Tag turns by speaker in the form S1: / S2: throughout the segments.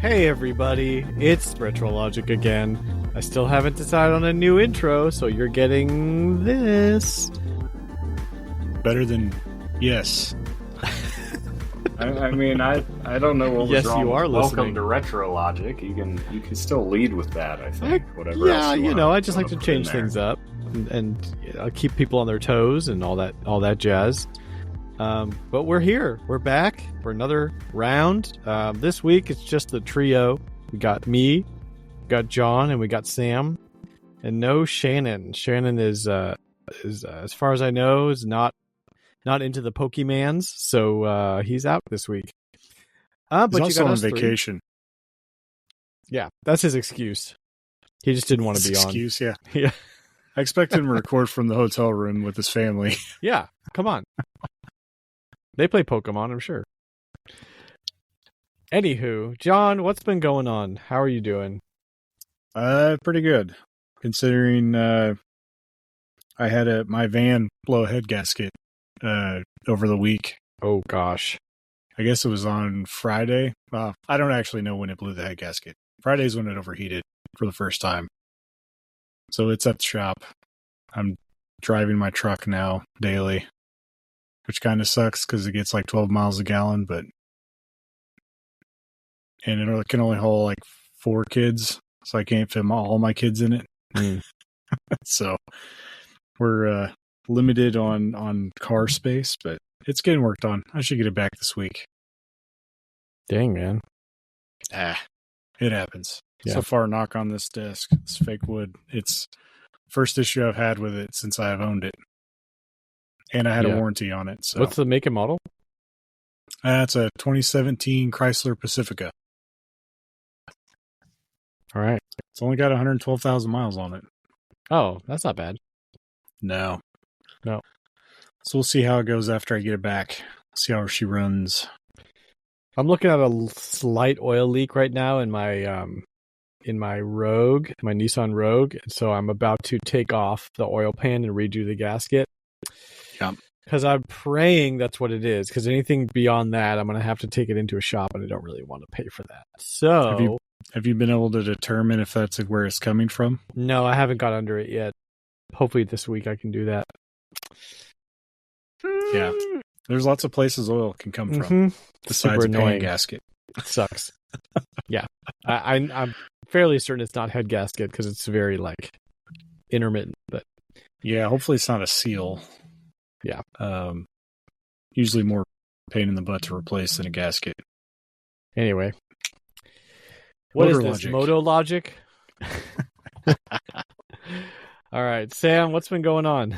S1: Hey everybody, it's RetroLogic again. I still haven't decided on a new intro, so you're getting this.
S2: Better than yes.
S3: I mean, I don't know what was
S1: Yes,
S3: wrong.
S1: you are
S3: with
S1: listening.
S3: Welcome to RetroLogic. You can still lead with that. I think whatever.
S1: Yeah,
S3: else
S1: I just like to change things up and keep people on their toes and all that jazz. But we're here. We're back for another round. This week it's just the trio. We got me, we got John, and we got Sam, and no Shannon. Shannon is as far as I know, is not into the Pokemans, so he's out this week. But
S2: He's
S1: you
S2: also
S1: got
S2: on
S1: us three.
S2: vacation.
S1: Yeah, that's his excuse. He just didn't want to be
S2: Excuse, yeah.
S1: Yeah.
S2: I expected him to record from the hotel room with his family.
S1: on. Yeah, come on. They play Pokemon, I'm sure. Anywho, John, what's been going on? How are you doing?
S2: Pretty good, considering I had my van blow a head gasket over the week.
S1: Oh gosh.
S2: I guess it was on Friday. I don't actually know when it blew the head gasket. Friday's when it overheated for the first time. So it's at the shop. I'm driving my truck now daily, which kind of sucks because it gets like 12 miles a gallon, and it can only hold like 4 kids, so I can't fit all my kids in it. So we're limited on car space, but it's getting worked on. I should get it back this week.
S1: Dang, man.
S2: It happens.
S1: Yeah.
S2: So far, knock on this desk, this fake wood. It's first issue I've had with it since I've owned it. And I had a warranty on it. So
S1: What's the make and model?
S2: It's a 2017 Chrysler Pacifica.
S1: All right.
S2: It's only got 112,000 miles on it.
S1: Oh, that's not bad.
S2: No.
S1: No.
S2: So we'll see how it goes after I get it back. See how she runs.
S1: I'm looking at a slight oil leak right now in my Rogue, my Nissan Rogue. So I'm about to take off the oil pan and redo the gasket.
S2: Yeah.
S1: Because I'm praying that's what it is. Because anything beyond that, I'm going to have to take it into a shop, and I don't really want to pay for that. So,
S2: have you been able to determine if that's where it's coming from?
S1: No, I haven't got under it yet. Hopefully this week I can do that.
S2: Yeah. There's lots of places oil can come from. Besides a pan gasket.
S1: It sucks. Yeah. I'm fairly certain it's not head gasket because it's very intermittent. But
S2: yeah, hopefully it's not a seal.
S1: Yeah.
S2: Usually more pain in the butt to replace than a gasket.
S1: Anyway. What is this?
S2: RetroLogic.
S1: MotoLogic? All right. Sam, what's been going on?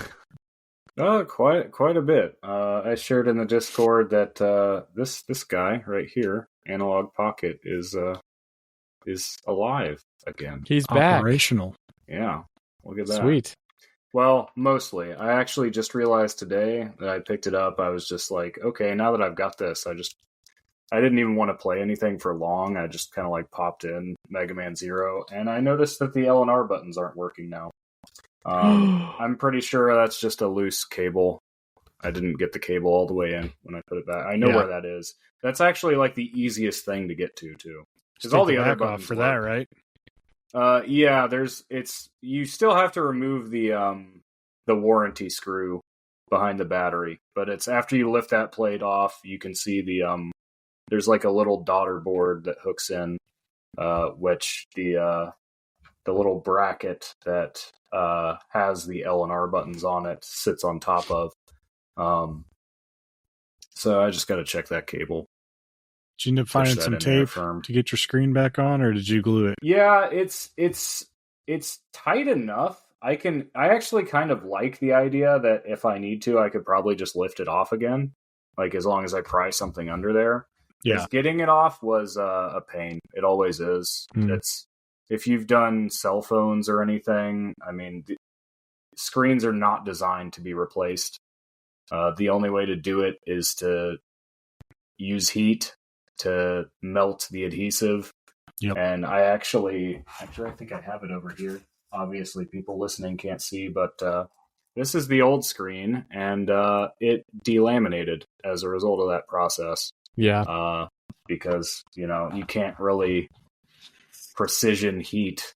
S3: Quite a bit. I shared in the Discord that this guy right here, Analog Pocket, is alive again.
S1: He's back.
S2: Operational.
S3: Yeah. Look at that.
S1: Sweet.
S3: Well, mostly. I actually just realized today that I picked it up. I was just like, okay, now that I've got this, I didn't even want to play anything for long. I just kind of popped in Mega Man Zero, and I noticed that the L and R buttons aren't working now. I'm pretty sure that's just a loose cable. I didn't get the cable all the way in when I put it back. I know where that is. That's actually the easiest thing to get to, too. Because all the other buttons
S2: for that, right?
S3: Yeah, you still have to remove the warranty screw behind the battery, but it's after you lift that plate off, you can see there's a little daughter board that hooks in, which the little bracket that has the L and R buttons on it sits on top of. So I just got to check that cable.
S2: Did you end up finding some tape to get your screen back on, or did you glue it?
S3: Yeah, it's tight enough. I actually kind of like the idea that if I need to, I could probably just lift it off again, as long as I pry something under there.
S2: Yeah,
S3: getting it off was a pain. It always is. It's if you've done cell phones or anything, I mean, the screens are not designed to be replaced. The only way to do it is to use heat to melt the adhesive.
S2: Yep.
S3: And I actually I think I have it over here. Obviously, people listening can't see, but this is the old screen, and it delaminated as a result of that process.
S1: Yeah.
S3: because, you can't really precision heat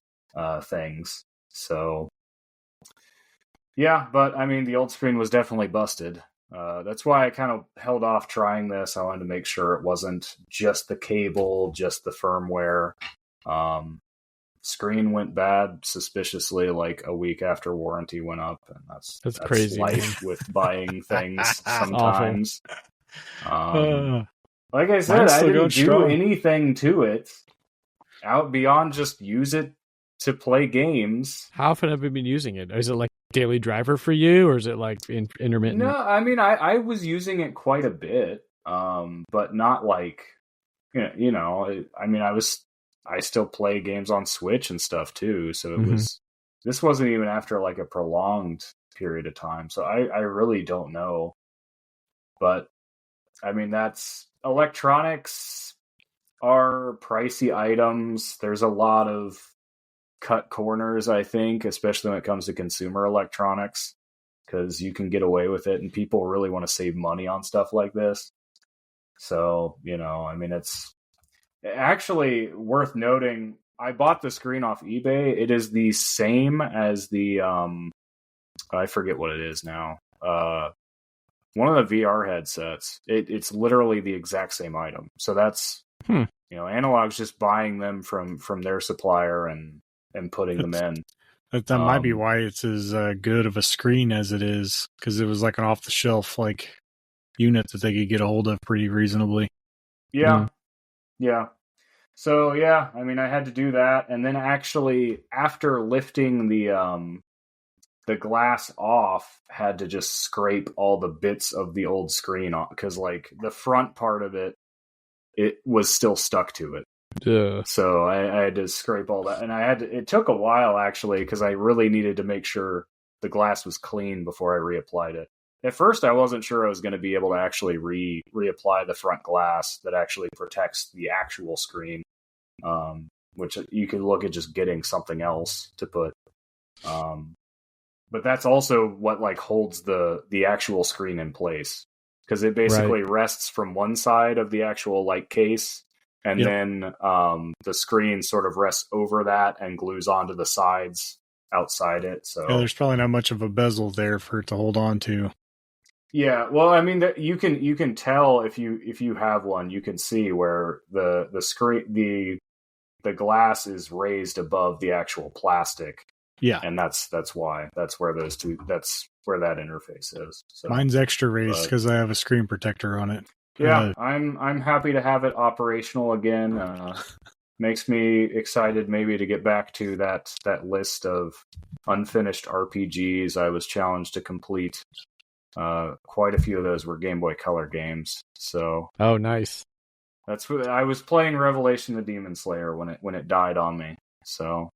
S3: things. So, yeah, but I mean, the old screen was definitely busted. That's why I kind of held off trying this. I wanted to make sure it wasn't just the cable, just the firmware. Screen went bad suspiciously like a week after warranty went up, and that's
S1: crazy,
S3: life with buying things sometimes.
S2: Uh,
S3: Like I said, I didn't do anything to it out beyond just use it to play games.
S1: How often have you been using it? Is it like daily driver for you, or is it like intermittent?
S3: No, I mean, I was using it quite a bit, but not like, I mean, I still play games on Switch and stuff too, so this wasn't even after like a prolonged period of time, so I really don't know. But I mean, electronics are pricey items. There's a lot of cut corners, I think, especially when it comes to consumer electronics, because you can get away with it and people really want to save money on stuff like this. So, I mean, it's actually worth noting, I bought the screen off eBay. It is the same as the, I forget what it is now. One of the VR headsets. It's literally the exact same item. So that's, Analog's just buying them from their supplier and putting them in.
S2: That might be why it's as good of a screen as it is, because it was like an off-the-shelf like unit that they could get a hold of pretty reasonably.
S3: Yeah. Yeah. So, yeah, I mean, I had to do that. And then actually, after lifting the glass off, had to just scrape all the bits of the old screen off, because, like, the front part of it was still stuck to it.
S1: Yeah.
S3: So I had to scrape all that. And it took a while, actually, because I really needed to make sure the glass was clean before I reapplied it. At first, I wasn't sure I was going to be able to actually reapply the front glass that actually protects the actual screen, which you could look at just getting something else to put. But that's also what like holds the actual screen in place, because it basically rests from one side of the actual like case, and then the screen sort of rests over that and glues onto the sides outside it. So
S2: there's probably not much of a bezel there for it to hold on to.
S3: Yeah, well, I mean, you can tell if you have one, you can see where the screen the glass is raised above the actual plastic.
S2: Yeah,
S3: and that's why that's where that interface is. So,
S2: mine's extra raised because I have a screen protector on it.
S3: Yeah, I'm happy to have it operational again. Makes me excited maybe to get back to that list of unfinished RPGs I was challenged to complete. Quite a few of those were Game Boy Color games. So,
S1: oh, nice.
S3: That's what I was playing. Revelation of the Demon Slayer when it died on me. So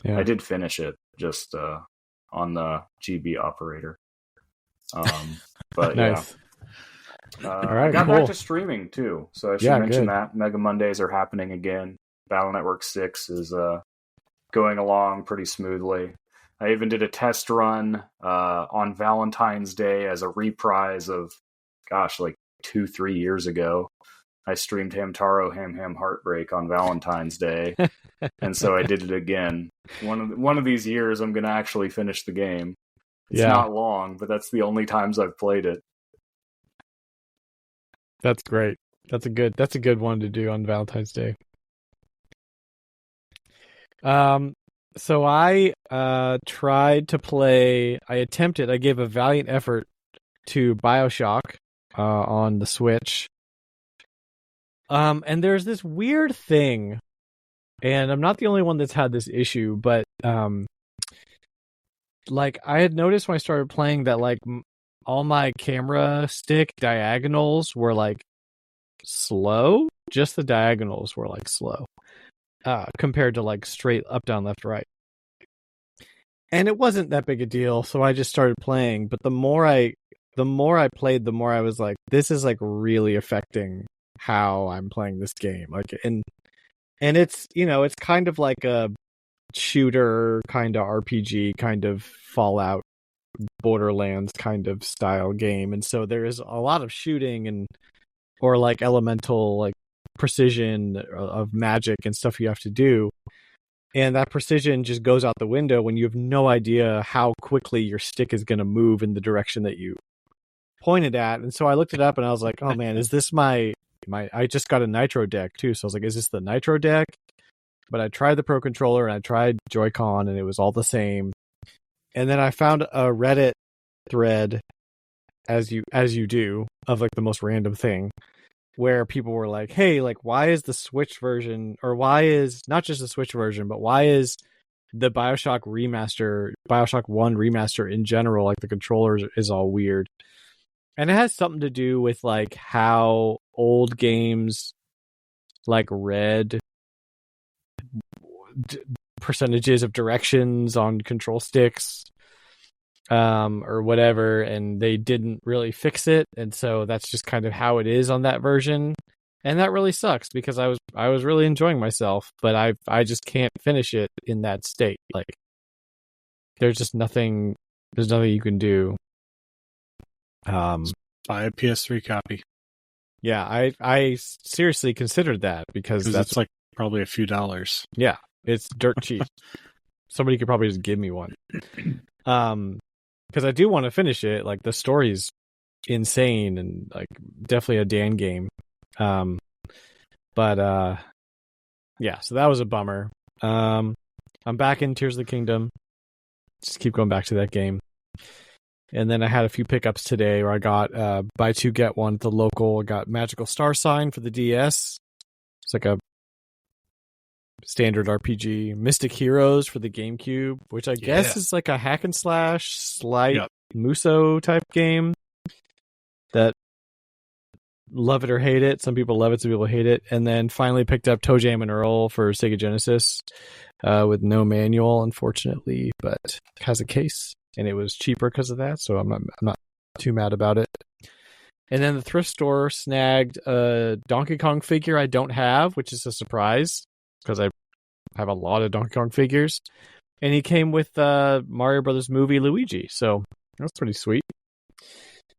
S3: I did finish it just on the GB operator. But
S1: nice.
S3: All right, I got back to streaming too, so I should mention that Mega Mondays are happening again. Battle Network 6 is going along pretty smoothly. I even did a test run on Valentine's Day as a reprise of, like 2-3 years ago. I streamed Hamtaro Ham Heartbreak on Valentine's Day, and so I did it again. One of these years, I'm going to actually finish the game. It's not long, but that's the only times I've played it.
S1: That's great. That's a good one to do on Valentine's Day. So I tried to play. I gave a valiant effort to BioShock on the Switch. And there's this weird thing, and I'm not the only one that's had this issue, but like I had noticed when I started playing that like all my camera stick diagonals were like slow. Just the diagonals were like slow compared to like straight up, down, left, right. And it wasn't that big a deal, so I just started playing. But the more I played, the more I was like, this is like really affecting how I'm playing this game. Like, and it's, it's kind of like a shooter kind of RPG kind of Fallout Borderlands kind of style game, and so there is a lot of shooting or like elemental like precision of magic and stuff you have to do. And that precision just goes out the window when you have no idea how quickly your stick is going to move in the direction that you pointed at. And so I looked it up and I was like, oh man, is this my I just got a Nitro deck too. So I was like, is this the Nitro deck? But I tried the Pro Controller and I tried Joy-Con and it was all the same. And then I found a Reddit thread, as you do, of like the most random thing, where people were like, hey, like, why is the Switch version, or why is not just the Switch version, but why is the Bioshock 1 remaster in general, like the controllers is all weird? And it has something to do with like how old games like read percentages of directions on control sticks or whatever, and they didn't really fix it, and so that's just kind of how it is on that version, and that really sucks because I was really enjoying myself, but I just can't finish it in that state. Like there's nothing you can do.
S2: Buy a PS3 copy.
S1: Yeah, I seriously considered that because that's
S2: like probably a few dollars.
S1: Yeah, it's dirt cheap. Somebody could probably just give me one. Because I do want to finish it. Like the story's insane and like definitely a Dan game. But yeah, so that was a bummer. I'm back in Tears of the Kingdom. Just keep going back to that game. And then I had a few pickups today where I got buy two get one at the local. I got Magical Star Sign for the DS. It's like a standard RPG. Mystic Heroes for the GameCube, which I guess is like a hack and slash slight Muso type game that love it or hate it. Some people love it, some people hate it. And then finally picked up Toe Jam and Earl for Sega Genesis with no manual, unfortunately, but has a case. And it was cheaper because of that, so I'm not too mad about it. And then the thrift store snagged a Donkey Kong figure I don't have, which is a surprise because I have a lot of Donkey Kong figures. And he came with Mario Brothers movie Luigi, so that's pretty sweet.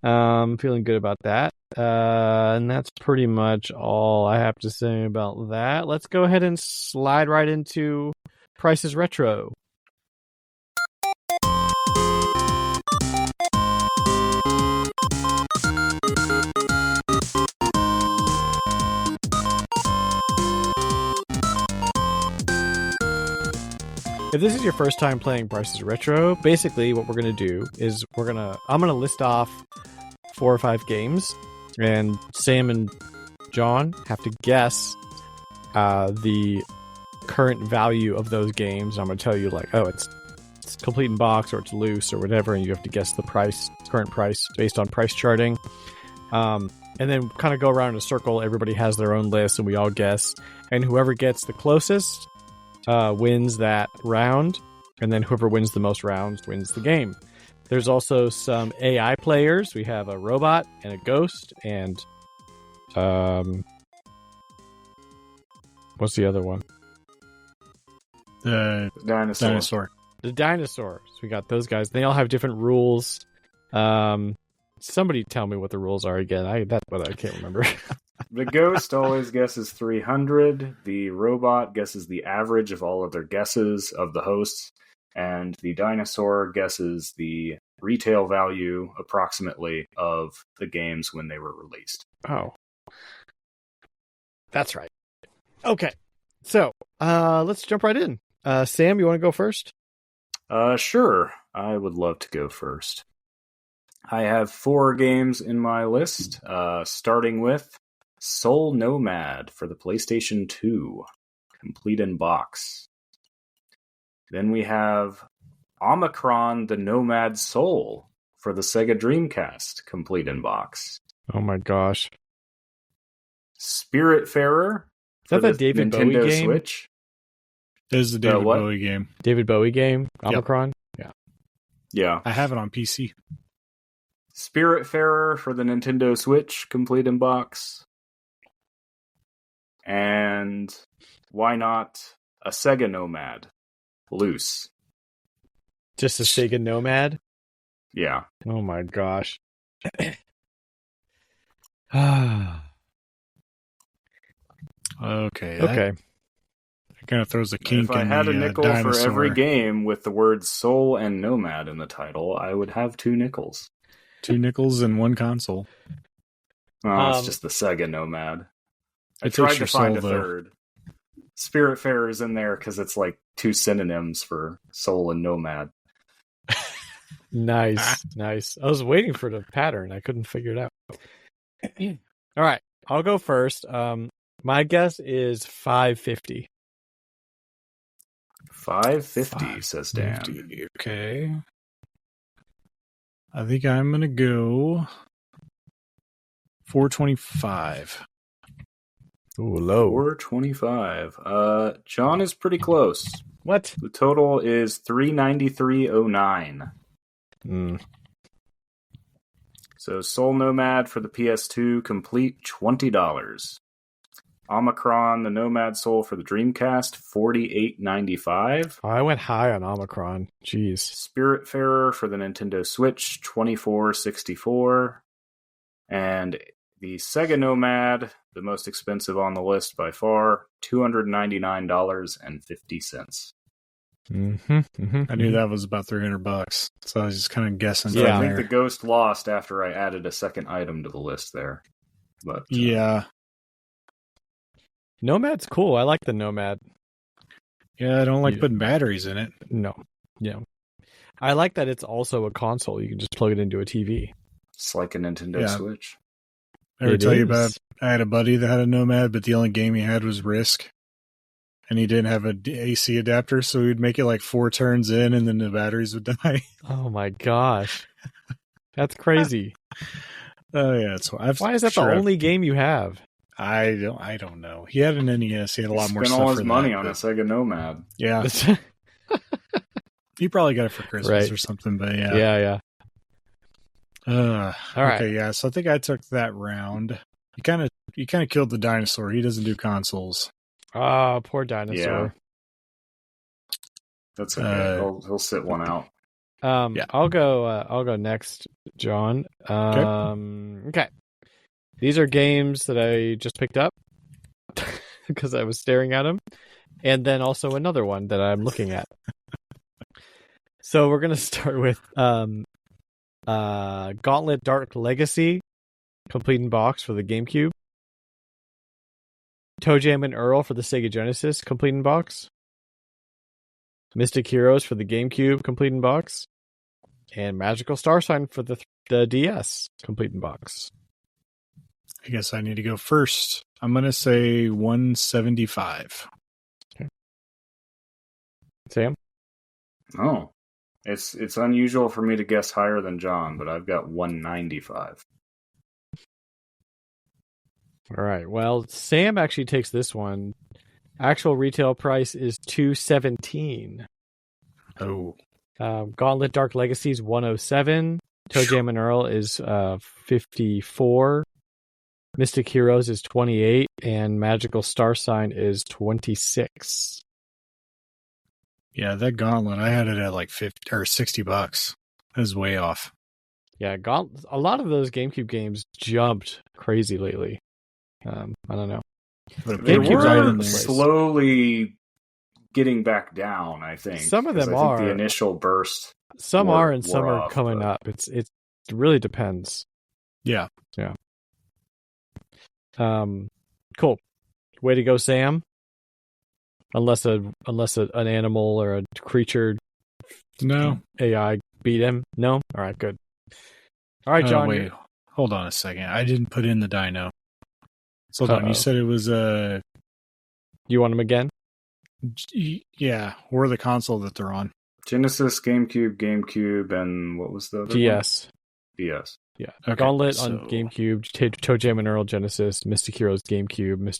S1: Feeling good about that. And that's pretty much all I have to say about that. Let's go ahead and slide right into Prices Retro. If this is your first time playing Prices Retro, basically what we're going to do is I'm going to list off 4 or 5 games, and Sam and John have to guess the current value of those games. I'm going to tell you like, oh, it's complete in box or it's loose or whatever, and you have to guess the current price based on price charting. And then kind of go around in a circle. Everybody has their own list, and we all guess. And whoever gets the closest wins that round, and then whoever wins the most rounds wins the game. There's also some AI players. We have a robot and a ghost, and what's the other one?
S2: The dinosaur.
S1: The dinosaurs. We got those guys. They all have different rules. Somebody tell me what the rules are again. I can't remember.
S3: The ghost always guesses 300. The robot guesses the average of all of their guesses of the hosts. And the dinosaur guesses the retail value approximately of the games when they were released.
S1: Oh. That's right. Okay. So, let's jump right in. Sam, you want to go first?
S3: Sure. I would love to go first. I have 4 games in my list, starting with Soul Nomad for the PlayStation 2, complete in box. Then we have Omicron the Nomad Soul for the Sega Dreamcast, complete in box.
S1: Oh my gosh.
S3: Spiritfarer
S1: for the David
S3: Nintendo
S1: Bowie game?
S3: Switch.
S2: This is the David Bowie game.
S1: David Bowie game? Omicron?
S2: Yep.
S3: Yeah.
S2: I have it on PC.
S3: Spiritfarer for the Nintendo Switch, complete in box. And why not a Sega Nomad, loose?
S1: Just a Sega Nomad?
S3: Yeah.
S1: Oh my gosh.
S2: Okay.
S1: Okay.
S2: That kind of throws a kink
S3: If I
S2: in
S3: had
S2: the
S3: a nickel
S2: dinosaur.
S3: for every game with the words Soul and Nomad in the title, I would have 2 nickels.
S2: 2 nickels and 1 console.
S3: Oh, it's just the Sega Nomad. I
S2: It
S3: tried
S2: takes
S3: to
S2: your
S3: find
S2: soul,
S3: a
S2: though.
S3: third. Spiritfarer's in there because it's like 2 synonyms for Soul and Nomad.
S1: Nice. I was waiting for the pattern. I couldn't figure it out. All right. I'll go first. My guess is 550.
S3: 550, says Dan.
S2: 50. Okay. I think I'm going to go 425.
S1: Ooh, low.
S3: 425. John is pretty close.
S1: What?
S3: The total is 393.09. So Soul Nomad for the PS2, complete $20. Omicron, the Nomad Soul for the Dreamcast, $48.95.
S1: Oh, I went high on Omicron. Jeez.
S3: Spiritfarer for the Nintendo Switch, $24.64. And the Sega Nomad, the most expensive on the list by far, $299.50.
S2: I knew that was about $300, so I was just kind of guessing.
S3: So
S1: Yeah.
S3: I think the Ghost lost after I added a second item to the list there. But
S2: Yeah.
S1: Nomad's cool. I like the Nomad.
S2: Yeah, I don't like
S1: Yeah.
S2: putting batteries in it.
S1: No. Yeah. I like that it's also a console. You can just plug it into a TV.
S3: it's like a Nintendo
S2: Yeah.
S3: Switch.
S2: I ever
S1: It
S2: tell you
S1: is.
S2: about, I had a buddy that had a Nomad, but the only game he had was Risk. And he didn't have an AC adapter, so he'd make it like 4 turns in, and then the batteries would die.
S1: Oh my gosh. That's crazy.
S2: Oh yeah,
S1: Why is that the only game you have?
S2: I don't know. He had an NES. He had a lot more
S3: Spent
S2: stuff
S3: all his
S2: for
S3: money
S2: that,
S3: on a
S2: but-
S3: Sega Nomad.
S2: Yeah, he probably got it for Christmas
S1: Right.
S2: or something. But yeah,
S1: yeah. All right.
S2: Okay, yeah. So I think I took that round. You kind of killed the dinosaur. He doesn't do consoles.
S1: Ah, poor dinosaur.
S3: That's okay. He'll sit one out.
S2: Yeah.
S1: I'll go next, John. Okay. These are games that I just picked up because I was staring at them, and then also another one that I'm looking at. So we're gonna start with Gauntlet Dark Legacy, complete in box for the GameCube. Toe Jam and Earl for the Sega Genesis, complete in box. Mystic Heroes for the GameCube, complete in box. And Magical Star Sign for the DS, complete in box.
S2: I guess I need to go first. I'm gonna say 175.
S1: Okay. Sam?
S3: Oh. It's unusual for me to guess higher than John, but I've got 195.
S1: All right. Well, Sam actually takes this one. Actual retail price is $217.
S2: Oh,
S1: Gauntlet Dark Legacy is $107. Toe Jam and Earl is $54. Mystic Heroes is $28, and Magical Star Sign is $26.
S2: yeah, that Gauntlet. I had it at like $50 or $60. That was way off.
S1: Yeah, a lot of those GameCube games jumped crazy lately. I don't know.
S2: But
S3: They
S1: GameCube's
S2: right
S3: were
S2: in there.
S3: slowly getting back down, I think.
S1: Some of
S3: 'cause
S1: them
S3: I think
S1: are.
S3: the initial burst.
S1: Some
S3: wore-
S1: are and some
S3: wore
S1: are
S3: off,
S1: coming
S3: but-
S1: up. It really depends.
S2: Yeah.
S1: Cool. Way to go, Sam. Unless an animal or a creature
S2: No.
S1: AI beat him. No? All right, good. All right, John.
S2: Wait. Hold on a second. I didn't put in the dino. So hold on.
S1: Uh-oh.
S2: You said it was
S1: You want him again?
S2: yeah, or the console that they're on.
S3: Genesis, GameCube, and what was the other
S1: DS.
S3: one? DS.
S1: Yeah.
S2: Okay,
S1: Gauntlet
S2: so-
S1: on GameCube, Toe Jam and Earl Genesis, Mystic Heroes GameCube,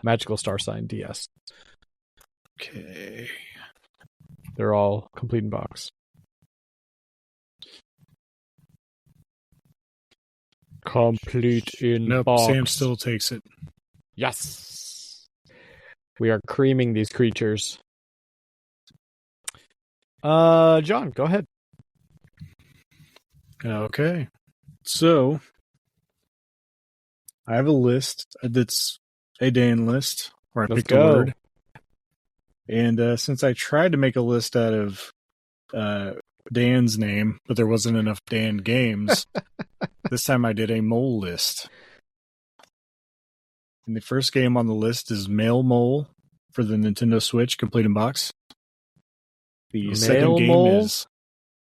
S1: Magical Star Sign DS.
S2: Okay.
S1: They're all complete in box. Complete in
S2: Nope.
S1: box.
S2: Sam still takes it.
S1: Yes. We are creaming these creatures. John, go ahead.
S2: Okay. So I have a list that's a Dan list where I
S1: Let's
S2: picked a
S1: go.
S2: word. And since I tried to make a list out of Dan's name, but there wasn't enough Dan games, this time I did a mole list. And the first game on the list is Mail Mole for the Nintendo Switch, complete in box. The second game is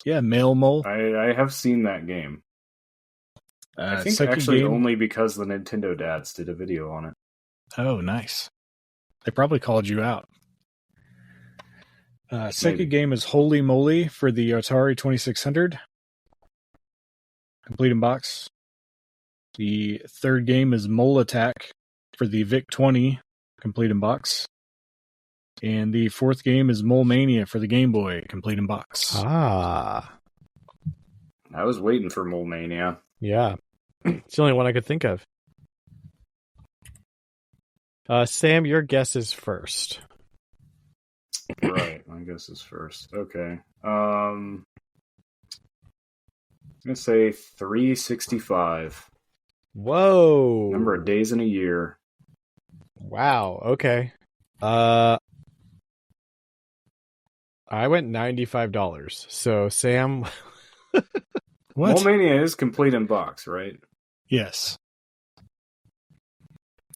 S2: Mail Mole.
S3: I have seen that game. I think actually only because the Nintendo dads did a video on it.
S2: Oh, nice. They probably called you out. Second game is Holy Moly for the Atari 2600. Complete in box. The third game is Mole Attack for the VIC-20. Complete in box. And the fourth game is Mole Mania for the Game Boy. Complete in box.
S1: Ah.
S3: I was waiting for Mole Mania.
S1: Yeah. It's the only one I could think of. Sam, your guess is first.
S3: Right, my guess is first. Okay. I'm going to say 365.
S1: Whoa.
S3: Number of days in a year.
S1: Wow. Okay. I went $95. So Sam,
S2: What?
S3: Mole Mania is complete in box, right?
S2: Yes.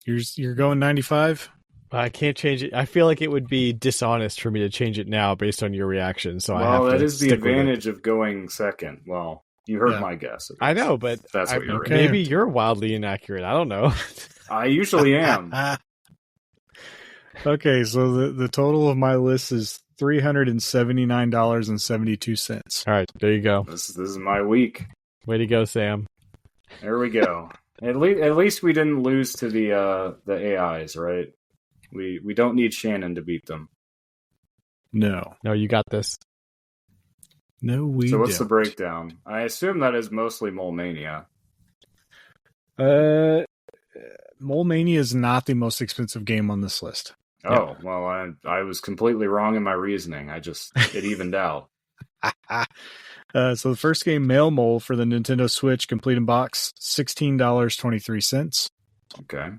S2: You're going 95?
S1: I can't change it. I feel like it would be dishonest for me to change it now based on your reaction. So I have to
S3: that is the
S1: stick with it.
S3: advantage of going second. Well, you heard my guess.
S1: I know, but
S3: that's what you're
S2: okay.
S1: maybe you're wildly inaccurate. I don't know.
S3: I usually am.
S2: Okay, so the total of my list is $379.72.
S1: All right, there you go.
S3: This is my week.
S1: Way to go, Sam.
S3: There we go. At least we didn't lose to the AIs, right? We don't need Shannon to beat them.
S2: No,
S1: you got this.
S2: no, we.
S3: So what's the
S2: don't.
S3: breakdown? I assume that is mostly Mole Mania.
S2: Mole Mania is not the most expensive game on this list.
S3: Oh, well, I was completely wrong in my reasoning. It evened out.
S2: So the first game, Mail Mole for the Nintendo Switch, complete in box, $16.23.
S3: Okay.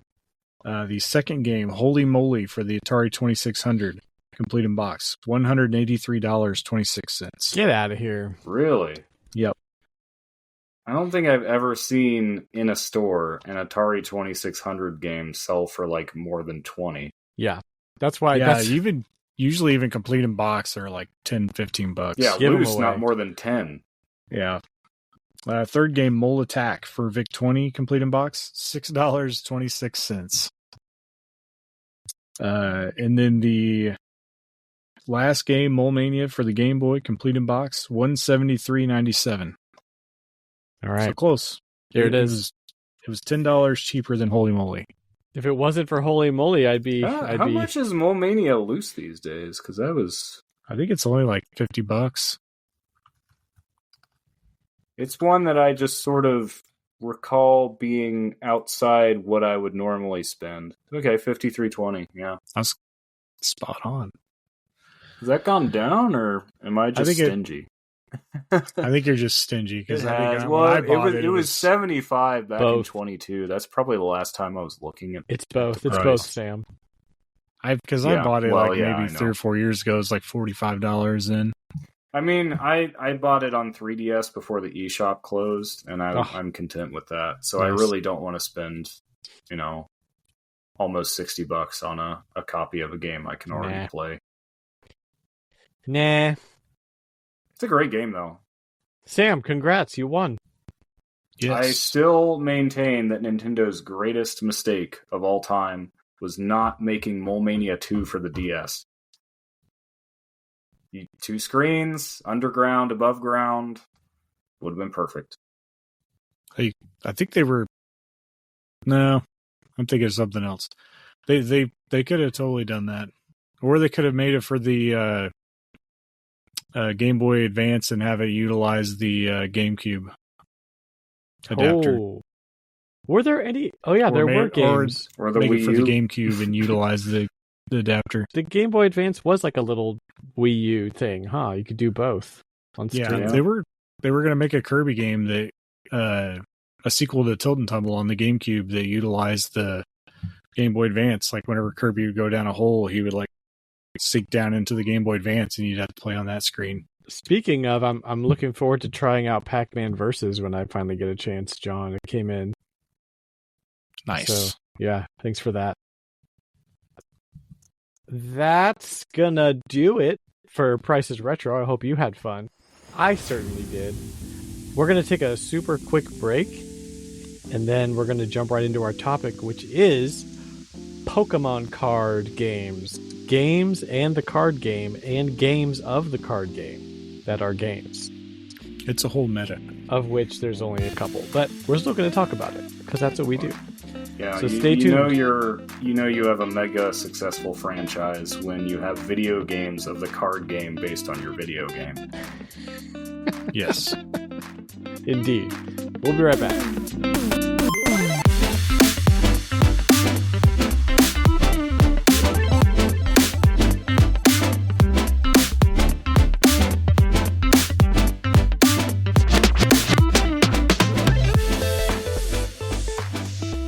S2: The second game, Holy Moly for the Atari 2600, complete in box, $183.26.
S1: Get out of here.
S3: Really?
S2: Yep.
S3: I don't think I've ever seen in a store an Atari 2600 game sell for like more than 20.
S1: Yeah, that's why.
S2: Yeah,
S1: That's,
S2: usually even complete in box are like 10, 15 bucks.
S3: Yeah,
S1: Give 'em
S3: loose,
S1: away.
S3: not more than 10.
S2: Yeah. Third game, Mole Attack for VIC-20, complete in box, $6.26. And then the last game, Mole Mania for the Game Boy, complete in box, $173.97.
S1: all right.
S2: So close.
S1: Here it is.
S2: It was $10 cheaper than Holy Moly.
S1: If it wasn't for Holy Moly, I'd be.
S3: How much is Mole Mania loose these days? Because
S2: I think it's only like $50.
S3: It's one that I just sort of recall being outside what I would normally spend. Okay, $53.20. Yeah,
S2: That's spot on.
S3: has that gone down, or am I just
S2: think it-
S3: stingy?
S2: I think you're just stingy because
S3: It
S2: I
S3: has.
S2: think when I bought
S3: it was 75 back in
S1: Both.
S3: 22. That's probably the last time I was looking at.
S1: It's both. It's
S2: Right.
S1: both, Sam.
S2: I
S3: Yeah,
S2: bought it
S3: well,
S2: like
S3: yeah, I
S2: maybe
S3: know.
S2: 3 or 4 years ago. It was like $45 in.
S3: I mean, I bought it on 3DS before the eShop closed, and I'm content with that. So I
S1: Nice.
S3: really don't want to spend, almost $60 on a copy of a game I can already
S1: Nah.
S3: play.
S1: Nah.
S3: It's a great game, though.
S1: Sam, congrats. You won.
S3: I still maintain that Nintendo's greatest mistake of all time was not making Mole Mania 2 for the DS. 2 screens, underground, above ground, would have been perfect.
S2: I think they were. No, I'm thinking of something else. They could have totally done that, or they could have made it for the Game Boy Advance and have it utilize the GameCube adapter.
S1: Oh. Were there any? Oh, yeah, there were games.
S3: Or the
S2: Make
S3: Wii
S2: it for
S3: U.
S2: the GameCube and utilize the adapter.
S1: The Game Boy Advance was like a little Wii U thing, huh? You could do both on
S2: Yeah,
S1: stream.
S2: they were going to make a Kirby game that a sequel to Tilt and Tumble on the GameCube that utilized the Game Boy Advance. Like whenever Kirby would go down a hole, he would like sink down into the Game Boy Advance, and you'd have to play on that screen.
S1: Speaking of, I'm looking forward to trying out Pac-Man Versus when I finally get a chance, John. It came in.
S2: Nice.
S1: So, yeah, thanks for that. That's gonna do it for Prices Retro. I hope you had fun. I certainly did. We're gonna take a super quick break, and then we're gonna jump right into our topic, which is Pokemon card games. Games and the card game, and games of the card game that are games.
S2: It's a whole meta.
S1: Of which there's only a couple. But we're still going to talk about it, because that's what we do.
S3: Yeah,
S1: so stay tuned.
S3: You have a mega successful franchise when you have video games of the card game based on your video game.
S2: Yes.
S1: Indeed. We'll be right back.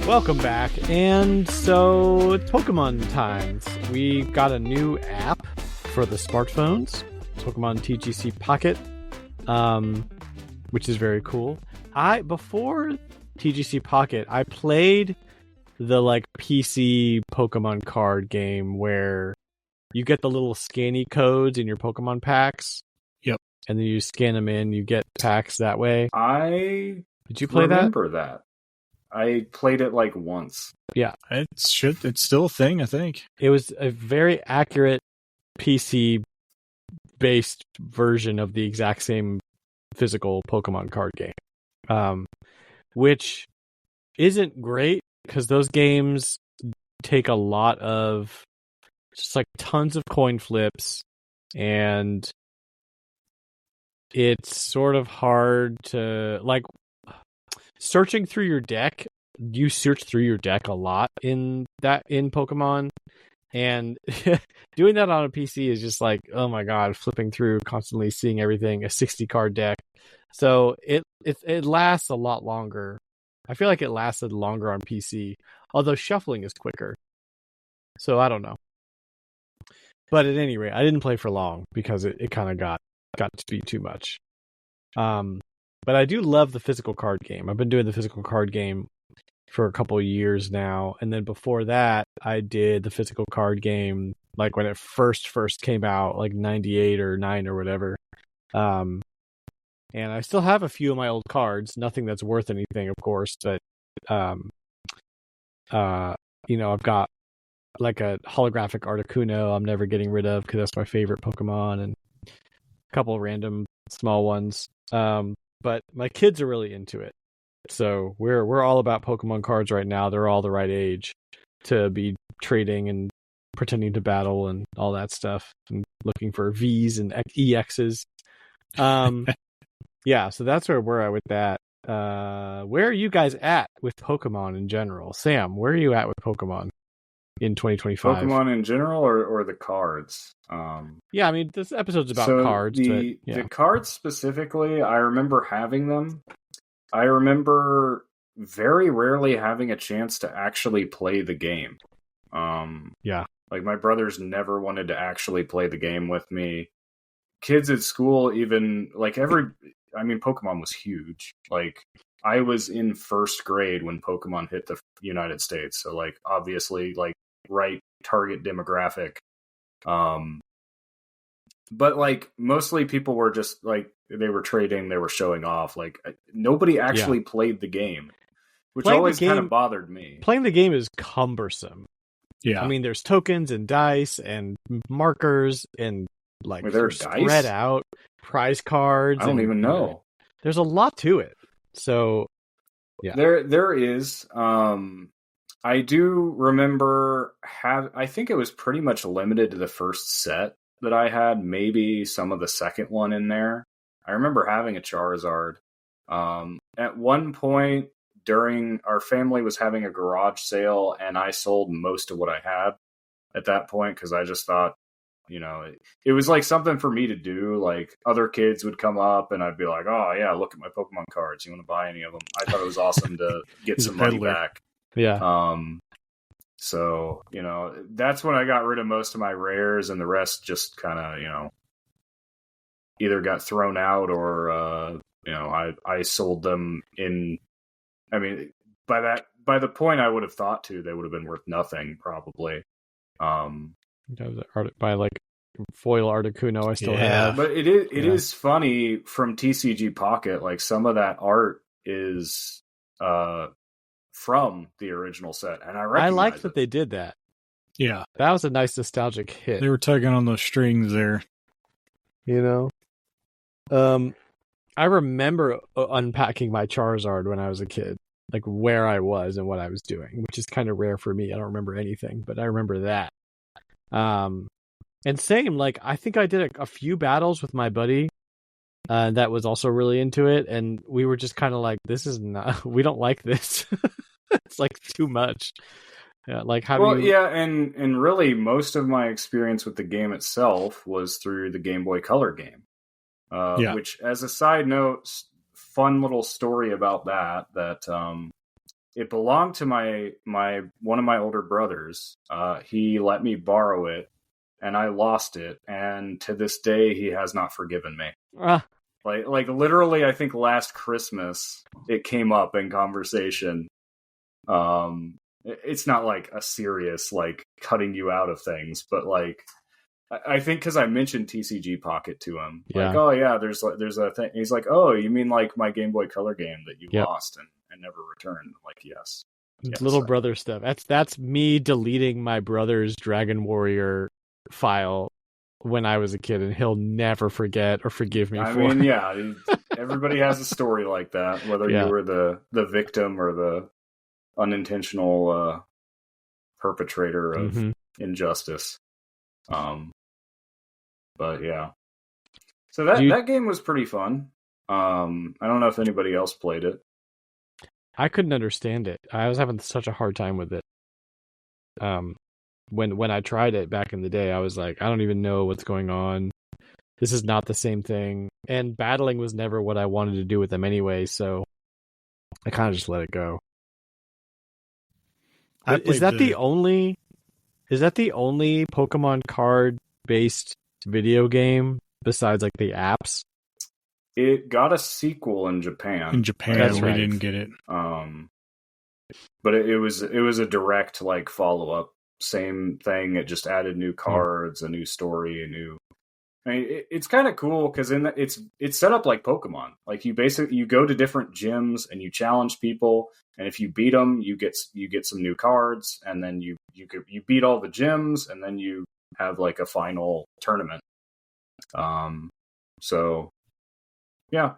S1: Welcome back, and so it's Pokemon times. We got a new app for the smartphones, Pokemon TCG Pocket, which is very cool. Before TCG Pocket, I played the PC Pokemon card game where you get the little scanny codes in your Pokemon packs.
S2: Yep.
S1: And then you scan them in, you get packs that way. Did you play that?
S3: I remember that. I played it once.
S1: Yeah.
S2: It's still a thing, I think.
S1: It was a very accurate PC-based version of the exact same physical Pokemon card game. Which isn't great, because those games take a lot of just tons of coin flips, and it's sort of hard to searching through your deck. You search through your deck a lot in Pokemon, and doing that on a PC is just oh my god, flipping through, constantly seeing everything, a 60 card deck. So it lasts a lot longer. I feel like it lasted longer on PC, although shuffling is quicker. So I don't know. But at any rate, I didn't play for long because it kind of got to be too much. But I do love the physical card game. I've been doing the physical card game for a couple of years now. And then before that, I did the physical card game when it first came out, 98 or 9 or whatever. And I still have a few of my old cards. Nothing that's worth anything, of course. But, I've got a holographic Articuno I'm never getting rid of because that's my favorite Pokemon. And a couple of random small ones. But my kids are really into it. So we're all about Pokemon cards right now. They're all the right age to be trading and pretending to battle and all that stuff, and looking for Vs and EXs. Yeah, so that's where we're at with that. Where are you guys at with Pokemon in general? Sam, where are you at with Pokemon in 2025?
S3: Pokemon in general, or the cards?
S1: Yeah, I mean, this episode's about cards.
S3: The cards specifically, I remember having them. I remember very rarely having a chance to actually play the game.
S1: Yeah.
S3: My brothers never wanted to actually play the game with me. Kids at school, even, Pokemon was huge. I was in first grade when Pokemon hit the United States. So, obviously, right target demographic. But mostly people were just they were trading, they were showing off. Nobody actually played the game, which always kind of bothered me.
S1: Playing the game is cumbersome.
S2: Yeah,
S1: I mean, there's tokens and dice and markers and spread out prize cards.
S3: I don't even know.
S1: There's a lot to it. So yeah,
S3: there is. I do remember I think it was pretty much limited to the first set that I had, maybe some of the second one in there. I remember having a Charizard. At one point during, our family was having a garage sale, and I sold most of what I had at that point because I just thought, it was something for me to do. Other kids would come up and I'd be like, oh yeah, look at my Pokemon cards. You want to buy any of them? I thought it was awesome to get some money back.
S1: Yeah.
S3: So, that's when I got rid of most of my rares, and the rest just kind of, either got thrown out or, I sold them in. I mean, by the point I would have thought they would have been worth nothing, probably.
S1: By like foil Articuno I still have.
S3: But it is funny from TCG Pocket, like some of that art is from the original set, and I
S1: like that they did that.
S2: Yeah,
S1: that was a nice nostalgic hit.
S2: They were tugging on those strings there,
S1: I remember unpacking my Charizard when I was a kid, like where I was and what I was doing, which is kind of rare for me. I don't remember anything, but I remember that. And same, like I think I did a few battles with my buddy that was also really into it, and we were just kind of like, this is not, we don't like this. It's like too much. Yeah, like how do you...
S3: yeah, and really most of my experience with the game itself was through the Game Boy Color game. Which, as a side note, fun little story about that it belonged to my one of my older brothers. He let me borrow it, and I lost it, and to this day he has not forgiven me. Like literally, I think last Christmas it came up in conversation. It's not like a serious like cutting you out of things, but like I think because I mentioned TCG Pocket to him, like, oh yeah, there's a thing. He's like, oh, you mean like my Game Boy Color game that you lost and never returned? I'm like, yes.
S1: Little brother stuff. That's me deleting my brother's Dragon Warrior file when I was a kid, and he'll never forget or forgive me for it.
S3: I mean, yeah, everybody has a story like that, whether you were the victim or the unintentional perpetrator of injustice. But yeah, so that game was pretty fun. I don't know if anybody else played it.
S1: I couldn't understand it. I was having such a hard time with it. When I tried it back in the day, I was like, I don't even know what's going on. This is not the same thing. And battling was never what I wanted to do with them anyway, so I kind of just let it go. Is that the only Pokemon card based video game besides like the apps?
S3: It got a sequel in Japan.
S2: That's right. We didn't get it.
S3: But it was a direct like follow up. Same thing. It just added new cards, a new story, I mean, it's kind of cool because it's set up like Pokemon. Like you go to different gyms and you challenge people, and if you beat them, you get some new cards, and then you beat all the gyms, and then you have like a final tournament. So yeah,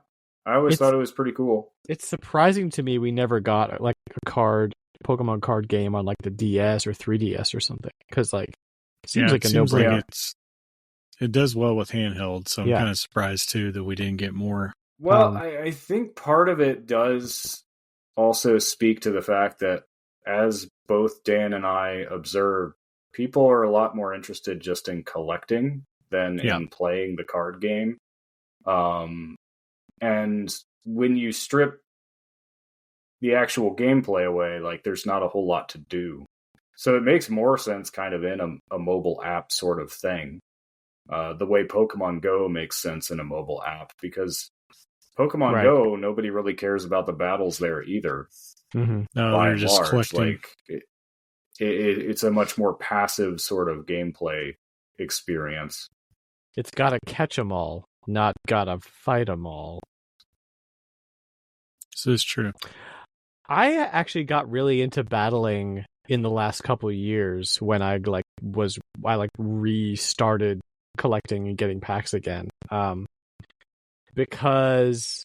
S3: I always thought it was pretty cool. It's
S1: surprising to me we never got like a Pokemon card game on like the DS or 3DS or something, because like it seems like a no-brainer.
S2: Like it does well with handheld, so I'm kind of surprised too that we didn't get more.
S3: Well, I think part of it does also speak to the fact that, as both Dan and I observed, people are a lot more interested just in collecting than in playing the card game. And when you strip the actual gameplay away, like there's not a whole lot to do. So it makes more sense kind of in a mobile app sort of thing. The way Pokemon Go makes sense in a mobile app, because Pokemon Go, nobody really cares about the battles there either.
S2: Mm-hmm. No, they're just collecting.
S3: Like it's a much more passive sort of gameplay experience.
S1: It's gotta catch 'em all, not gotta fight 'em all.
S2: This is true.
S1: I actually got really into battling in the last couple of years when I restarted collecting and getting packs again. Because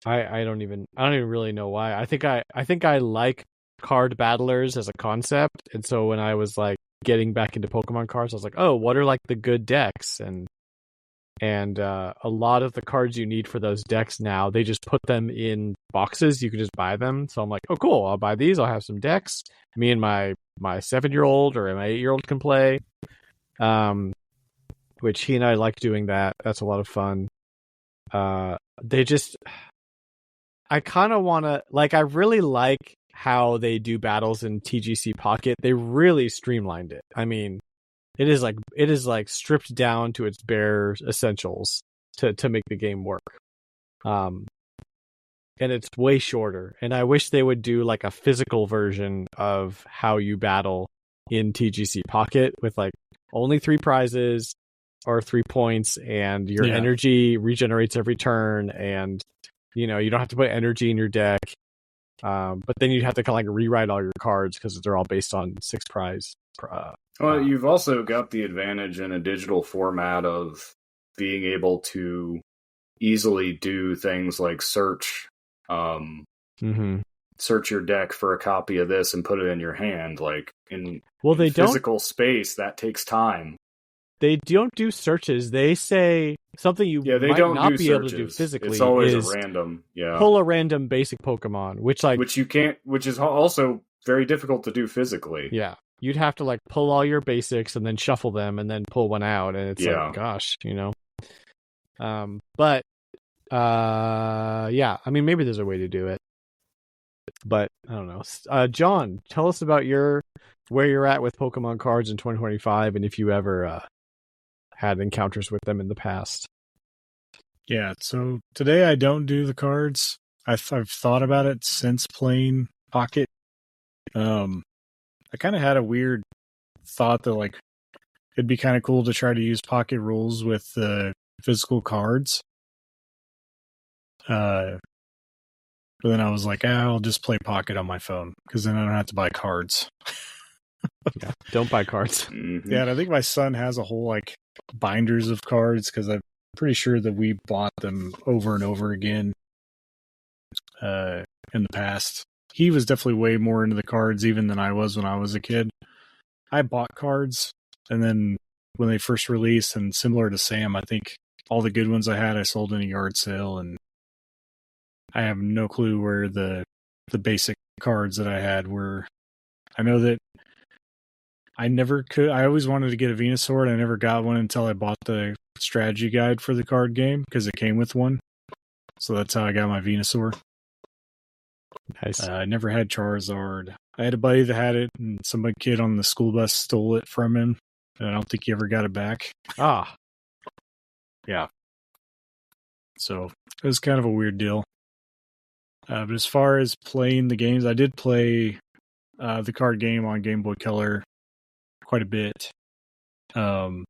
S1: I don't even really know why. I think I like card battlers as a concept, and so when I was like getting back into Pokemon cards, I was like, oh, what are like the good decks? And a lot of the cards you need for those decks now, they just put them in boxes. You can just buy them. So I'm like, oh, cool. I'll buy these. I'll have some decks. Me and my 7-year-old or my 8-year-old can play. Which he and I like doing that. That's a lot of fun. I kind of want to, like, I really like how they do battles in TGC Pocket. They really streamlined it. I mean, it is like stripped down to its bare essentials to make the game work. And it's way shorter. And I wish they would do like a physical version of how you battle in TGC Pocket with like only 3 prizes or 3 points, and your energy regenerates every turn, and you don't have to put energy in your deck. But then you'd have to kind of like rewrite all your cards because they're all based on 6 prize.
S3: Well, you've also got the advantage in a digital format of being able to easily do things like search your deck for a copy of this and put it in your hand. Like in physical space, that takes time.
S1: They don't do searches. They say something you might not be able to do physically.
S3: It's always a random. Yeah,
S1: pull a random basic Pokemon, which you can't.
S3: Which is also very difficult to do physically.
S1: Yeah, you'd have to like pull all your basics and then shuffle them and then pull one out, and it's like, gosh, But I mean, maybe there's a way to do it, but I don't know. John, tell us about where you're at with Pokemon cards in 2025, and if you ever had encounters with them in the past.
S2: Yeah, so today I don't do the cards. I've thought about it since playing Pocket. I kind of had a weird thought that like it'd be kind of cool to try to use Pocket rules with the physical cards. But then I was like, I'll just play Pocket on my phone because then I don't have to buy cards.
S1: Yeah, don't buy cards.
S2: Mm-hmm. Yeah, and I think my son has a whole like binders of cards because I'm pretty sure that we bought them over and over again in the past. He was definitely way more into the cards even than I was when I was a kid. I bought cards, and then when they first released, and similar to Sam, I think all the good ones I had I sold in a yard sale, and I have no clue where the basic cards that I had were. I know that I never could. I always wanted to get a Venusaur, and I never got one until I bought the strategy guide for the card game because it came with one. So that's how I got my Venusaur.
S1: Nice.
S2: I never had Charizard. I had a buddy that had it, and some kid on the school bus stole it from him, and I don't think he ever got it back.
S1: Ah.
S2: Yeah. So it was kind of a weird deal. But as far as playing the games, I did play the card game on Game Boy Color quite a bit. I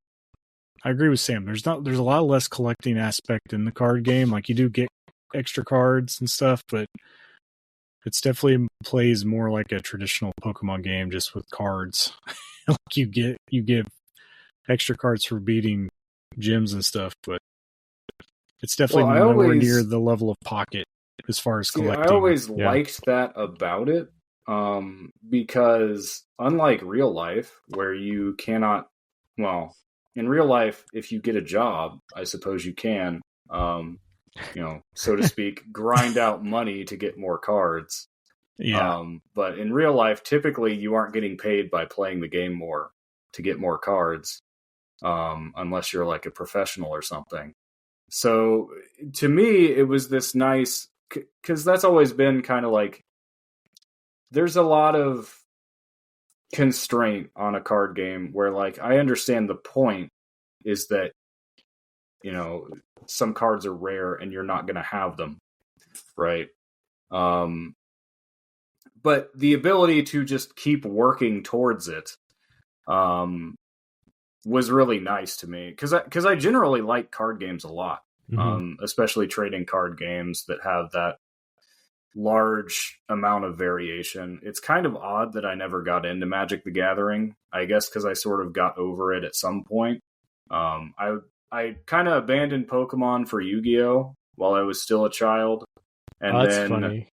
S2: agree with Sam. There's a lot less collecting aspect in the card game. Like you do get extra cards and stuff, but it's definitely plays more like a traditional Pokemon game, just with cards. Like you give extra cards for beating gyms and stuff, but it's definitely nowhere near the level of Pocket as far as collecting.
S3: I always liked that about it, because unlike real life, where you cannot, well, in real life, if you get a job, I suppose you can, so to speak, grind out money to get more cards.
S2: Yeah.
S3: But in real life, typically you aren't getting paid by playing the game more to get more cards, unless you're like a professional or something. So to me, it was this nice, because that's always been kind of like, there's a lot of constraint on a card game where, like, I understand the point is that, some cards are rare and you're not going to have them, right? But the ability to just keep working towards it was really nice to me, because I generally like card games a lot, especially trading card games that have that large amount of variation. It's kind of odd that I never got into Magic the Gathering, I guess because I sort of got over it at some point. I kind of abandoned Pokemon for Yu-Gi-Oh! While I was still a child. And
S1: that's
S3: then
S1: funny.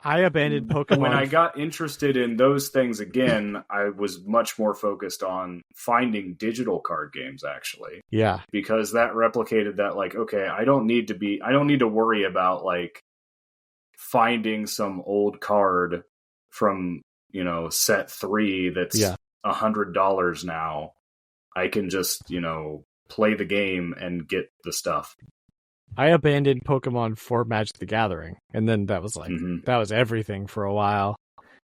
S1: I abandoned Pokemon.
S3: When I got interested in those things again, I was much more focused on finding digital card games, actually.
S1: Yeah. Because
S3: that replicated that, like, okay, I don't need to worry about, like, finding some old card from, set 3 that's $100 now. I can just, play the game and get the stuff.
S1: I abandoned Pokemon for Magic the Gathering, and then that was that was everything for a while.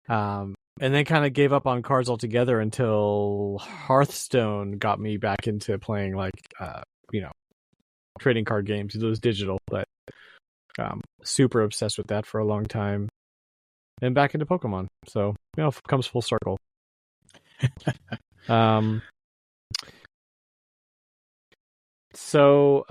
S1: And then kind of gave up on cards altogether until Hearthstone got me back into playing trading card games. It was digital, but super obsessed with that for a long time. And back into Pokemon. So, it comes full circle. So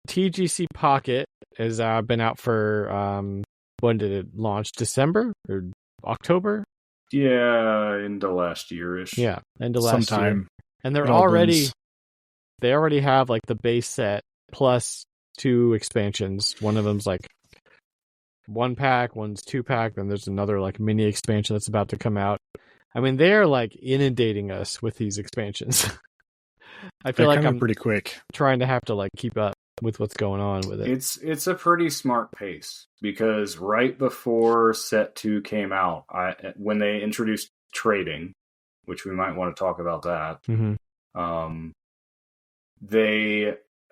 S1: TGC Pocket has been out for when did it launch? December or October?
S3: Yeah, into last year-ish.
S1: Yeah, into last year. And they already have like the base set plus 2 expansions. One of them's like 1 pack, one's 2 pack, then there's another like mini expansion that's about to come out. I mean, they're like inundating us with these expansions. I feel like I'm
S2: pretty quick
S1: trying to have to like keep up with what's going on with it.
S3: It's a pretty smart pace, because right before Set 2 came out, when they introduced trading, which we might want to talk about that,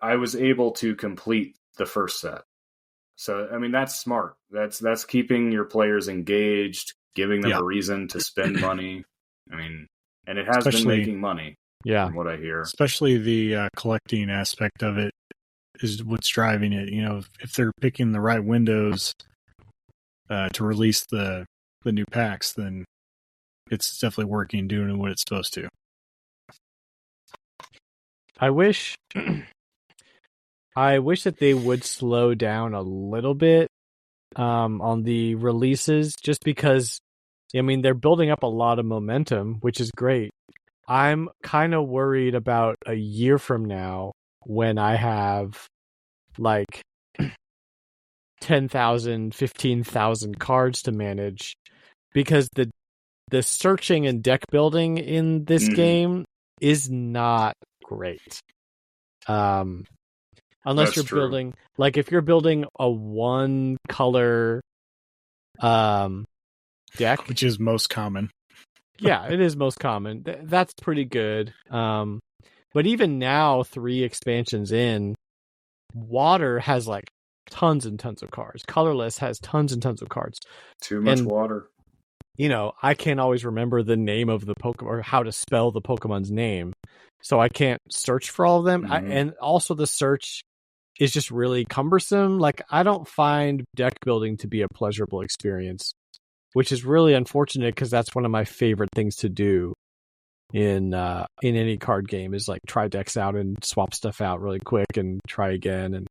S3: I was able to complete the first set. So, I mean, that's smart. That's keeping your players engaged, giving them a reason to spend money. I mean, and it has been making money.
S1: Yeah,
S3: from what I hear.
S2: Especially the collecting aspect of it is what's driving it. If they're picking the right windows to release the new packs, then it's definitely working, doing what it's supposed to.
S1: I wish that they would slow down a little bit on the releases, just because, I mean, they're building up a lot of momentum, which is great. I'm kind of worried about a year from now when I have like 10,000, 15,000 cards to manage, because the searching and deck building in this game is not great. Unless
S3: That's
S1: you're
S3: true.
S1: building, like if you're building a 1 color deck,
S2: which is most common.
S1: Yeah, it is most common. That's pretty good. But even now, 3 expansions in, Water has like tons and tons of cards. Colorless has tons and tons of cards.
S3: Too much water.
S1: I can't always remember the name of the Pokemon or how to spell the Pokemon's name, so I can't search for all of them. And also the search is just really cumbersome. Like, I don't find deck building to be a pleasurable experience, which is really unfortunate, because that's one of my favorite things to do in any card game, is like try decks out and swap stuff out really quick and try again. And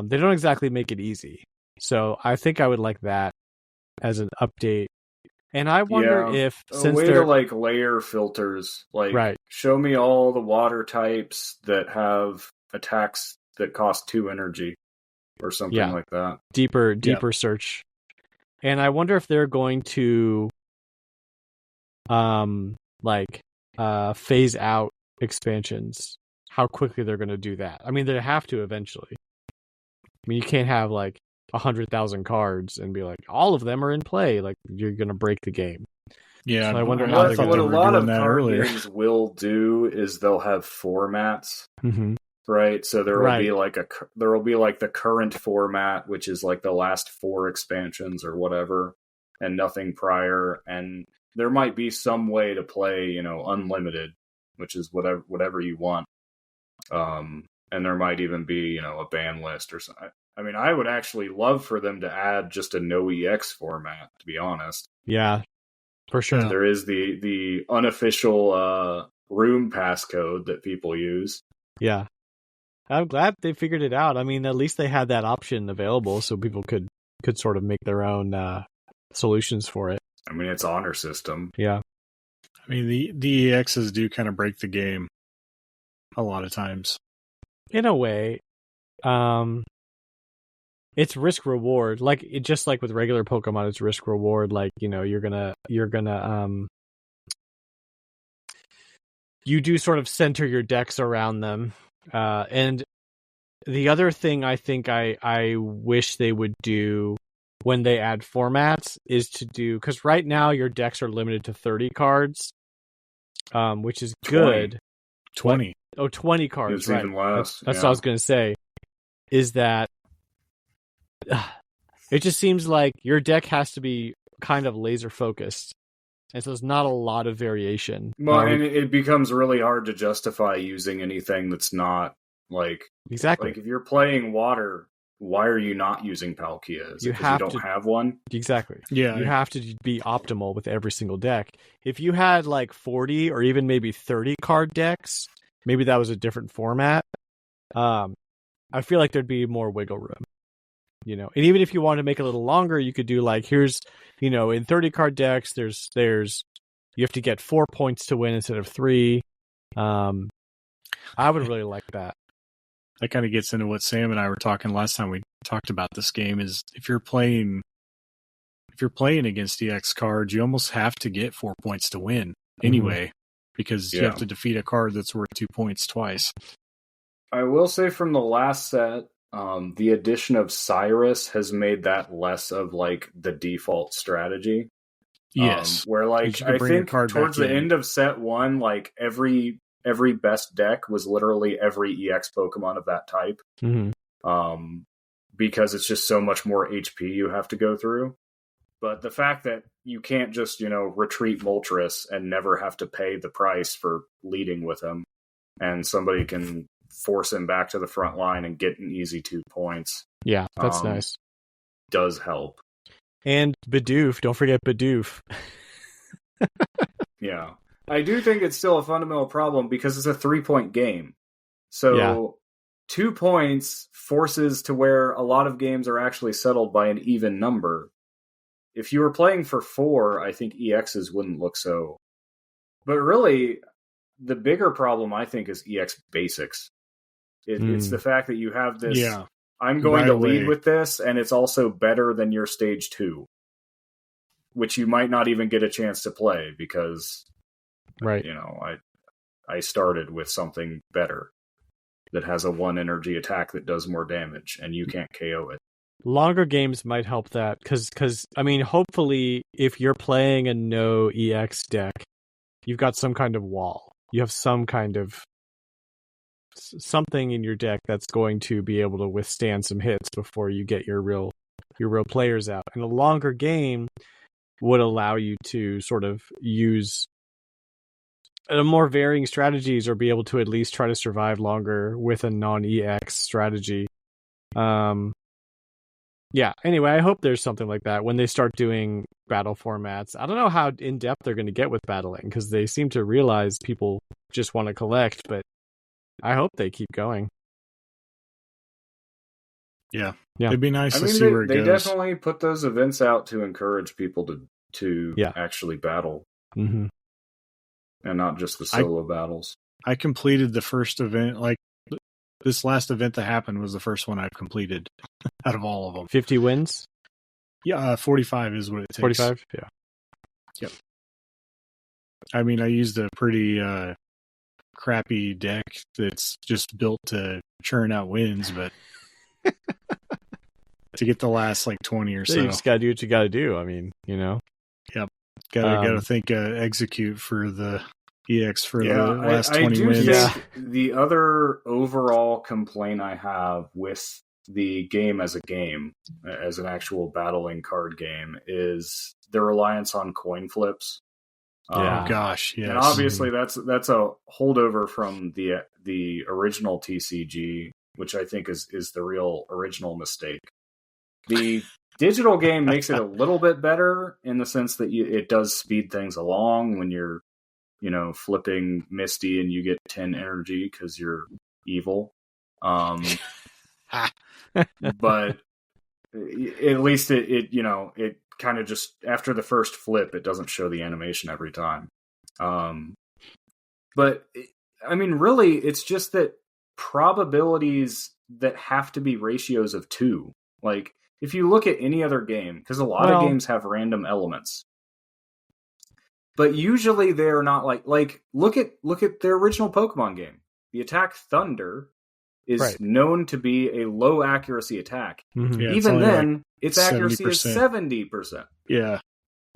S1: they don't exactly make it easy. So I think I would like that as an update. And I wonder if, since
S3: way
S1: they're
S3: to like layer filters, like
S1: right,
S3: show me all the water types that have attacks that cost 2 energy or something like that.
S1: Deeper search. And I wonder if they're going to phase out expansions, how quickly they're going to do that. I mean, they have to eventually. I mean, you can't have like 100,000 cards and be like, all of them are in play. Like, you're going to break the game.
S2: Yeah,
S1: so I wonder how they're going
S3: to.
S1: to.
S3: What a lot of card games will do is they'll have formats. Right, so there will be like the current format, which is like the last 4 expansions or whatever, and nothing prior. And there might be some way to play, unlimited, which is whatever you want. And there might even be, a ban list or something. I mean, I would actually love for them to add just a no EX format, to be honest.
S1: Yeah, for sure.
S3: There is the unofficial room passcode that people use.
S1: Yeah. I'm glad they figured it out. I mean, at least they had that option available, so people could sort of make their own solutions for it.
S3: I mean, it's honor system.
S1: Yeah.
S2: I mean, the EXs do kind of break the game a lot of times.
S1: In a way, it's risk reward. Like, just like with regular Pokemon, it's risk reward. Like, you're gonna you do sort of center your decks around them. And the other thing I think I wish they would do when they add formats is to do, because right now your decks are limited to 30 cards, which is good.
S2: 20.
S1: Oh, 20 cards,
S3: it's
S1: right.
S3: even less.
S1: That's what I was going to say. is that it just seems like your deck has to be kind of laser focused, and so there's not a lot of variation.
S3: Well, and it becomes really hard to justify using anything that's not like
S1: exactly.
S3: Like if you're playing water, why are you not using Palkia? Is it because you don't have one?
S1: Exactly.
S2: Yeah.
S1: You have to be optimal with every single deck. If you had like 40 or even maybe 30 card decks, maybe that was a different format. I feel like there'd be more wiggle room. You know, and even if you want to make it a little longer, you could do like, here's, you know, in 30 card decks, there's you have to get 4 points to win instead of 3. I would really like that.
S2: That kind of gets into what Sam and I were talking last time we talked about this game, is if you're playing against EX cards, you almost have to get 4 points to win anyway, because you have to defeat a card that's worth 2 points twice.
S3: I will say from the last set, the addition of Cyrus has made that less of like the default strategy.
S2: Yes.
S3: Where like I think towards the end of set 1, like every best deck was literally every EX Pokemon of that type. Because it's just so much more HP you have to go through. But the fact that you can't just, you know, retreat Moltres and never have to pay the price for leading with him, and somebody can force him back to the front line and get an easy 2 points.
S1: Yeah, that's nice.
S3: Does help.
S1: And Bidoof, don't forget Bidoof.
S3: Yeah. I do think it's still a fundamental problem because it's a 3-point game. So 2 points forces to where a lot of games are actually settled by an even number. If you were playing for 4, I think EXs wouldn't look so. But really, the bigger problem, I think, is EX basics. It's the fact that you have this, I'm going to lead with this, and it's also better than your stage 2, which you might not even get a chance to play because, you know, I started with something better that has a 1 energy attack that does more damage, and you can't KO it.
S1: Longer games might help that, because I mean, hopefully, if you're playing a no EX deck, you've got some kind of wall. You have some kind of something in your deck that's going to be able to withstand some hits before you get your real players out. And a longer game would allow you to sort of use more varying strategies, or be able to at least try to survive longer with a non-EX strategy. Yeah, anyway, I hope there's something like that when they start doing battle formats. I don't know how in-depth they're going to get with battling, because they seem to realize people just want to collect, but I hope they keep going.
S2: Yeah. It'd be nice to see where it goes.
S3: They definitely put those events out to encourage people to actually battle.
S1: Mm-hmm.
S3: And not just the solo battles.
S2: I completed the first event, like this last event that happened was the first one I've completed out of all of them.
S1: 50 wins?
S2: Yeah, 45 is what it takes.
S1: 45? Yeah.
S2: Yep. I mean, I used a pretty crappy deck that's just built to churn out wins, but to get the last like 20 or so.
S1: You just gotta do what you gotta do. I mean, you know.
S2: Yep. Gotta think execute for the EX for the last 20 wins.
S3: The other overall complaint I have with the game as a game, as an actual battling card game, is the reliance on coin flips.
S2: Gosh, yes.
S3: And obviously that's a holdover from the original TCG, which I think is the real original mistake. The digital game makes it a little bit better in the sense that it does speed things along when you're, you know, flipping Misty and you get 10 energy because you're evil. But at least it you know, it kind of just, after the first flip, it doesn't show the animation every time. But I mean, really, it's just that probabilities that have to be ratios of 2. Like, if you look at any other game, because a lot of games have random elements, but usually they're not like look at the original Pokemon game. The attack Thunder is known to be a low accuracy attack. Mm-hmm. Yeah, even then, like its accuracy 70%. Is 70%.
S2: Yeah,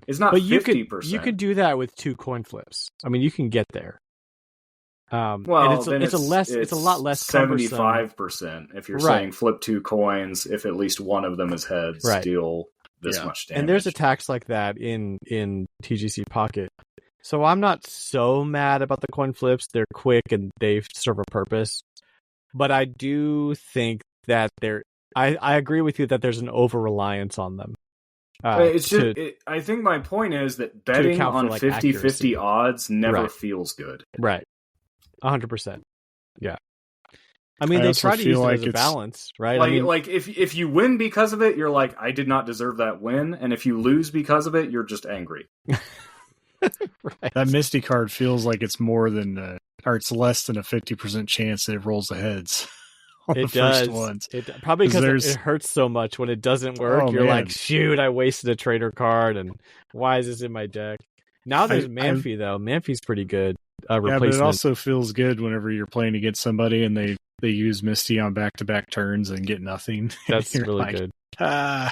S3: it's not 50%.
S1: You could do that with 2 coin flips. I mean, you can get there.
S3: Well,
S1: and it's a lot less
S3: 75% if you're saying flip 2 coins. If at least one of them is heads, deal this much damage.
S1: And there's attacks like that in TGC Pocket. So I'm not so mad about the coin flips. They're quick and they serve a purpose. But I do think that I agree with you that there's an over-reliance on them.
S3: I think my point is that betting on 50-50 odds never feels good.
S1: Right. 100%. Yeah. I mean, they try to use it as a balance, right?
S3: Like if you win because of it, you're like, I did not deserve that win. And if you lose because of it, you're just angry.
S2: Right. That Misty card feels like it's more than, or it's less than a 50% chance that it rolls the heads.
S1: It does. Probably because it hurts so much when it doesn't work. You're like, shoot, I wasted a trader card, and why is this in my deck? Now there's Manphy, though. Manphy's pretty good.
S2: Yeah, but it also feels good whenever you're playing against somebody and they use Misty on back-to-back turns and get nothing.
S1: That's really good. The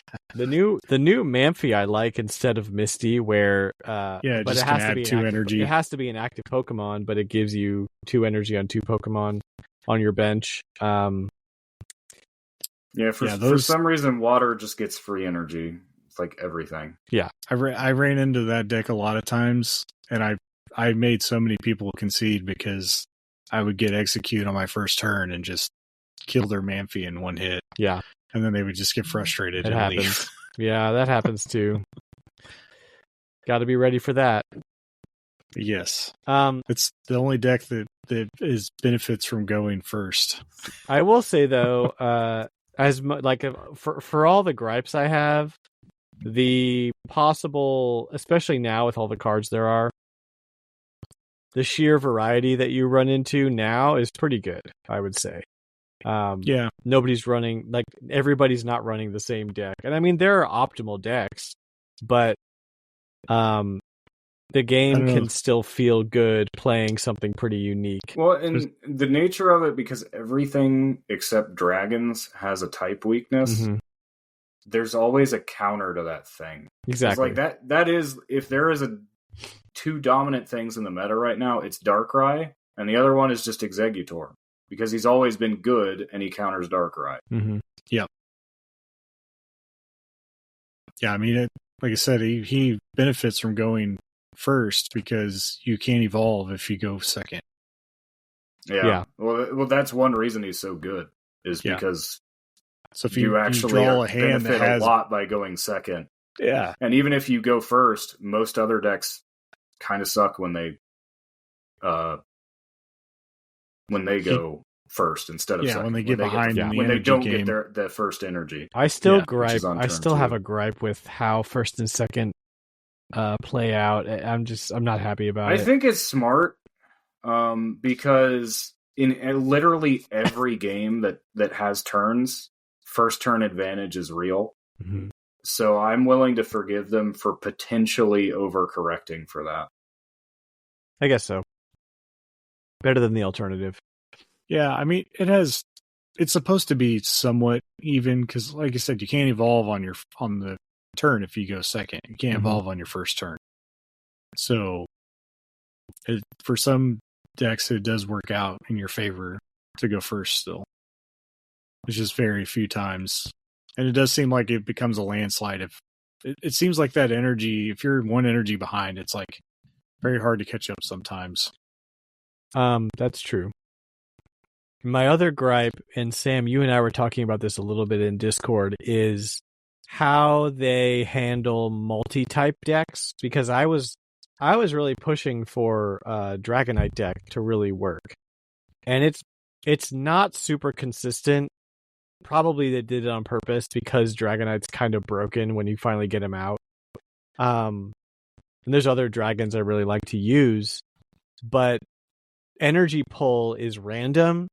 S1: new Manphy I like instead of Misty, where but
S2: it has to be 2 energy.
S1: It has to be an active Pokemon, but it gives you 2 energy on 2 Pokemon on your bench. For
S3: some reason, water just gets free energy. It's like everything.
S1: Yeah,
S2: I ran into that deck a lot of times, and I made so many people concede because I would get execute on my first turn and just kill their Manphy in one hit.
S1: Yeah.
S2: And then they would just get frustrated
S1: and
S2: happens.
S1: Leave. Yeah, that happens too. Got to be ready for that.
S2: Yes. It's the only deck that benefits from going first.
S1: I will say though, for all the gripes I have, the possible, especially now with all the cards there are, the sheer variety that you run into now is pretty good, I would say. Nobody's running, everybody's not running the same deck. And I mean, there are optimal decks, but the game can still feel good playing something pretty unique.
S3: Well, and the nature of it, because everything except dragons has a type weakness, there's always a counter to that thing.
S1: Exactly.
S3: Like that is, if there is 2 dominant things in the meta right now, it's Darkrai, and the other one is just Exeggutor, because he's always been good and he counters Darkrai.
S1: Mm-hmm.
S2: Yep. Yeah, I mean, like I said, he benefits from going first because you can't evolve if you go second.
S3: Yeah. Well, that's one reason he's so good, is because
S2: so if you actually draw a hand
S3: benefit a lot by going second.
S2: Yeah.
S3: And even if you go first, most other decks kind of suck when they go first instead of second.
S2: When they get behind in the
S3: when
S2: energy
S3: they don't
S2: game.
S3: get their first energy.
S1: I still have a gripe with how first and second play out. I'm not happy about it.
S3: I think it's smart because in literally every game that has turns, first turn advantage is real.
S1: Mm-hmm.
S3: So I'm willing to forgive them for potentially overcorrecting for that.
S1: I guess so. Better than the alternative.
S2: Yeah, I mean, it's supposed to be somewhat even because, like I said, you can't evolve on the turn if you go second. You can't evolve on your first turn. So, for some decks, it does work out in your favor to go first still. It's just very few times. And it does seem like it becomes a landslide. If it seems like that energy, if you're 1 energy behind, it's like very hard to catch up sometimes.
S1: That's true. My other gripe, and Sam, you and I were talking about this a little bit in Discord, is how they handle multi-type decks, because I was really pushing for Dragonite deck to really work. And it's not super consistent. Probably they did it on purpose because Dragonite's kind of broken when you finally get him out. And there's other dragons I really like to use, but energy pull is random.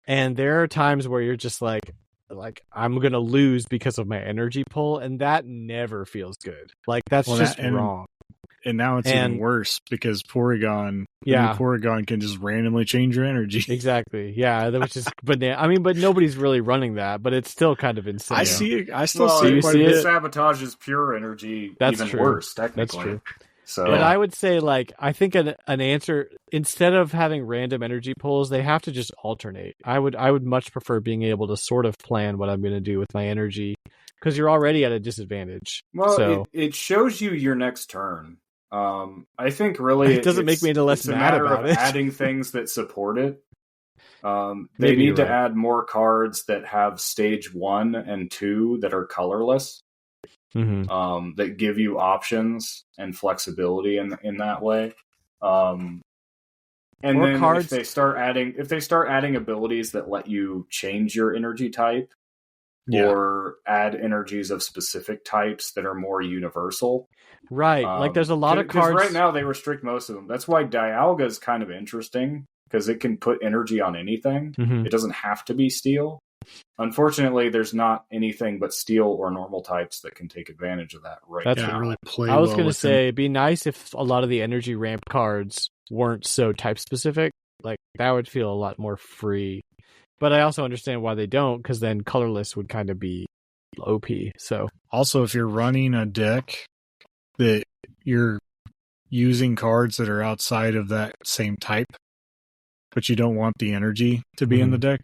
S1: And there are times where you're just like I'm going to lose because of my energy pull, and that never feels good. Like, that's wrong.
S2: And now it's even worse because Porygon, Porygon can just randomly change your energy.
S1: Exactly. Yeah, which is banana. I mean, but nobody's really running that, but it's still kind of insane.
S2: I see it. I still see it.
S3: It sabotages pure energy. That's even
S1: true.
S3: Worse, technically.
S1: That's true.
S3: So,
S1: But I would say, like, I think an answer, instead of having random energy pulls, they have to just alternate. I would much prefer being able to sort of plan what I'm going to do with my energy, because you're already at a disadvantage.
S3: well,
S1: So
S3: it shows you your next turn. I think really
S1: it doesn't make me any less
S3: it's a
S1: mad
S3: matter
S1: about
S3: of
S1: it.
S3: adding things that support it. They
S1: Maybe
S3: need to
S1: you're right.
S3: add more cards that have stage 1 and 2 that are colorless.
S1: Mm-hmm.
S3: That give you options and flexibility in that way. And
S1: Or
S3: then
S1: cards-
S3: if they start adding abilities that let you change your energy type or add energies of specific types that are more universal.
S1: Right. Like there's a lot of cards.
S3: Right now they restrict most of them. That's why Dialga is kind of interesting, because it can put energy on anything.
S1: Mm-hmm.
S3: It doesn't have to be steel. Unfortunately, there's not anything but steel or normal types that can take advantage of that right
S1: That's
S3: now.
S2: really play
S1: I was
S2: well
S1: going to
S2: with
S1: say,
S2: him.
S1: it'd be nice if a lot of the energy ramp cards weren't so type specific. Like that would feel a lot more free. But I also understand why they don't, because then colorless would kind of be OP. So
S2: Also, if you're running a deck that you're using cards that are outside of that same type, but you don't want the energy to be in the deck,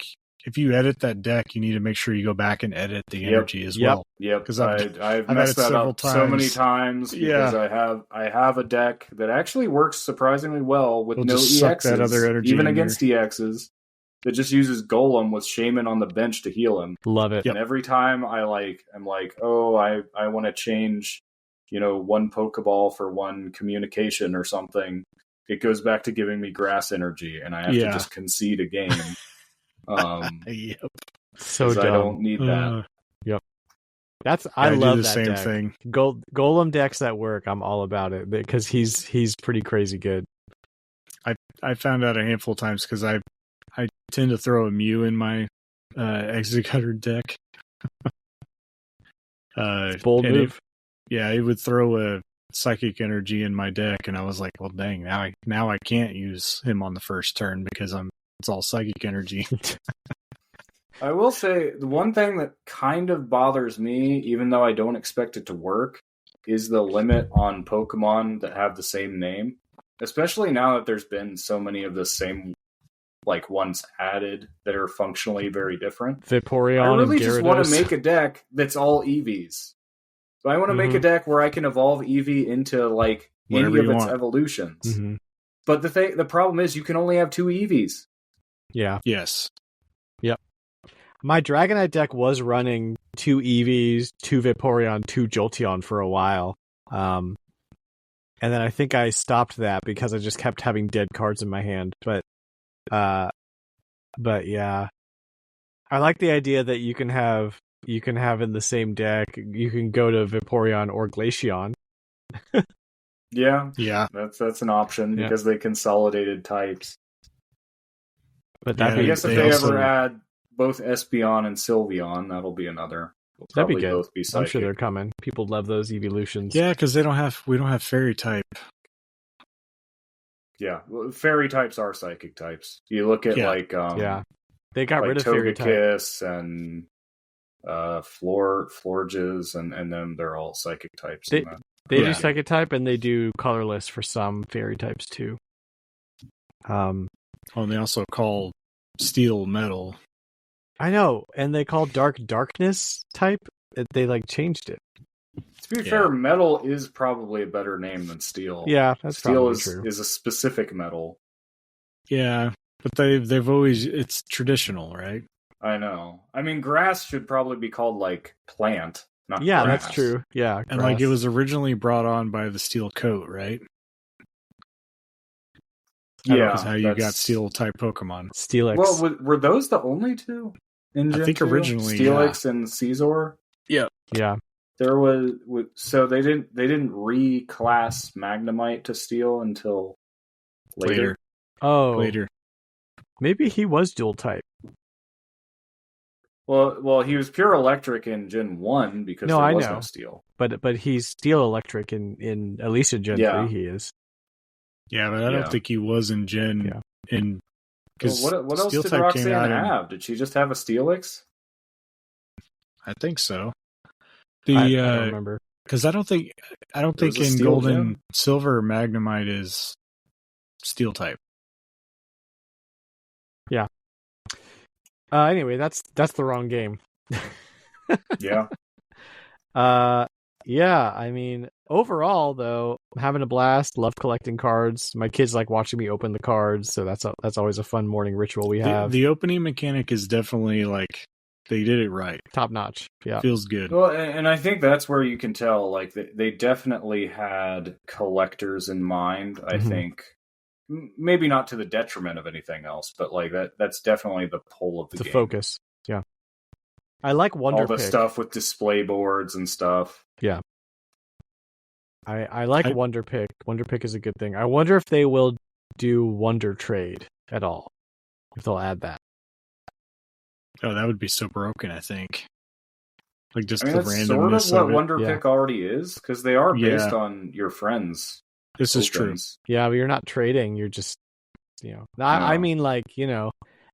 S2: if you edit that deck, you need to make sure you go back and edit the energy as well.
S3: Yep,
S2: because
S3: I've
S2: had
S3: messed
S2: it
S3: that
S2: several
S3: up so many
S2: times.
S3: times because I have a deck that actually works surprisingly well with
S2: It'll
S3: no
S2: just suck
S3: EXs,
S2: that other energy
S3: even
S2: in
S3: against EXs. That just uses Golem with Shaman on the bench to heal him.
S1: love it.
S3: And every time I'm like, oh, I want to change, one Pokeball for one communication or something. It goes back to giving me grass energy, and I have to just concede a game.
S2: Yep.
S1: So dumb.
S3: I don't need that.
S1: Yep. I love
S2: do the
S1: that
S2: same
S1: deck.
S2: thing.
S1: Golem decks that work, I'm all about it because he's pretty crazy good.
S2: I found out a handful of times because I tend to throw a Mew in my Executor deck.
S1: Bold move.
S2: It would throw a Psychic Energy in my deck, and I was like, well, dang, now I can't use him on the first turn because it's all Psychic Energy.
S3: I will say the one thing that kind of bothers me, even though I don't expect it to work, is the limit on Pokemon that have the same name. Especially now that there's been so many of the same ones added that are functionally very different.
S1: Vaporeon.
S3: I really
S1: and
S3: just want to
S1: Gyarados.
S3: make a deck that's all EVs. So I want to make a deck where I can evolve Eevee into any of its evolutions.
S1: Mm-hmm.
S3: But the problem is you can only have 2 EVs.
S1: Yeah.
S2: Yes.
S1: Yep. My Dragonite deck was running 2 EVs, 2 Vaporeon, 2 Jolteon for a while. And then I think I stopped that because I just kept having dead cards in my hand. But yeah. I like the idea that you can have in the same deck, you can go to Vaporeon or Glaceon.
S3: Yeah. That's an option because they consolidated types.
S1: But
S3: I guess if they ever add both Espeon and Sylveon, that'll be another.
S1: That'd be good.
S3: Both be psychic.
S1: I'm sure they're coming. People love those evolutions.
S2: Yeah, because we don't have fairy type.
S3: Yeah, fairy types are psychic types. You look at
S1: they got rid of fairy type.
S3: Togekiss and Florges, and then they're all psychic types.
S1: They do psychic type, and they do colorless for some fairy types too.
S2: And they also call steel metal.
S1: I know, and they call darkness type. They changed it.
S3: To be fair, metal is probably a better name than steel.
S1: Yeah, that's
S3: steel
S1: probably true.
S3: is a specific metal.
S2: Yeah, but they've always, it's traditional, right?
S3: I know. I mean, grass should probably be called plant, not
S1: grass.
S3: That's
S1: true. Yeah,
S2: and it was originally brought on by the steel coat, right? That's how you got steel type Pokemon.
S1: Steelix.
S3: Well, were those the only two? I think
S2: originally
S3: Steelix and Caesar.
S2: Yeah.
S3: There was so they didn't reclass Magnemite to Steel until later.
S2: Later.
S1: Maybe he was dual type.
S3: Well, he was pure electric in Gen 1 because there was no Steel.
S1: But he's Steel electric in at least in Gen 3 he is.
S2: Yeah, but I don't think he was in Gen in.
S3: What else did Roxanne have? Did she just have a Steelix?
S2: I think so.
S1: I don't remember.
S2: Because I don't think
S3: was a
S2: in
S3: steel
S2: Gold and
S3: gem?
S2: Silver Magnemite is steel type.
S1: Anyway, that's the wrong game.
S3: Yeah.
S1: Yeah, I mean, overall though, I'm having a blast. Love collecting cards. My kids like watching me open the cards, so that's always a fun morning ritual we have.
S2: The opening mechanic is definitely like they did it right.
S1: Top notch. Yeah.
S2: Feels good.
S3: Well, and I think that's where you can tell, like, they definitely had collectors in mind. I
S1: Mhm.
S3: think maybe not to the detriment of anything else, but like that's definitely the pull of the
S1: The
S3: game.
S1: focus. Yeah. I like Wonder
S3: All the
S1: Pick.
S3: stuff with display boards and stuff.
S1: Yeah. I like
S2: I-
S1: Wonder Pick. Wonder Pick is a good thing. I wonder if they will do Wonder Trade at all. If they'll add that.
S2: Oh, that would be so broken, I think. Like just
S3: I mean,
S2: the
S3: that's sort of
S2: randomness
S3: what
S2: of it.
S3: Wonder
S1: Yeah.
S3: Pick already is, because they are based
S2: Yeah.
S3: on your friends.
S2: This is true.
S3: tokens.
S1: Yeah, but you're not trading. You're just, I
S3: No.
S1: mean, like,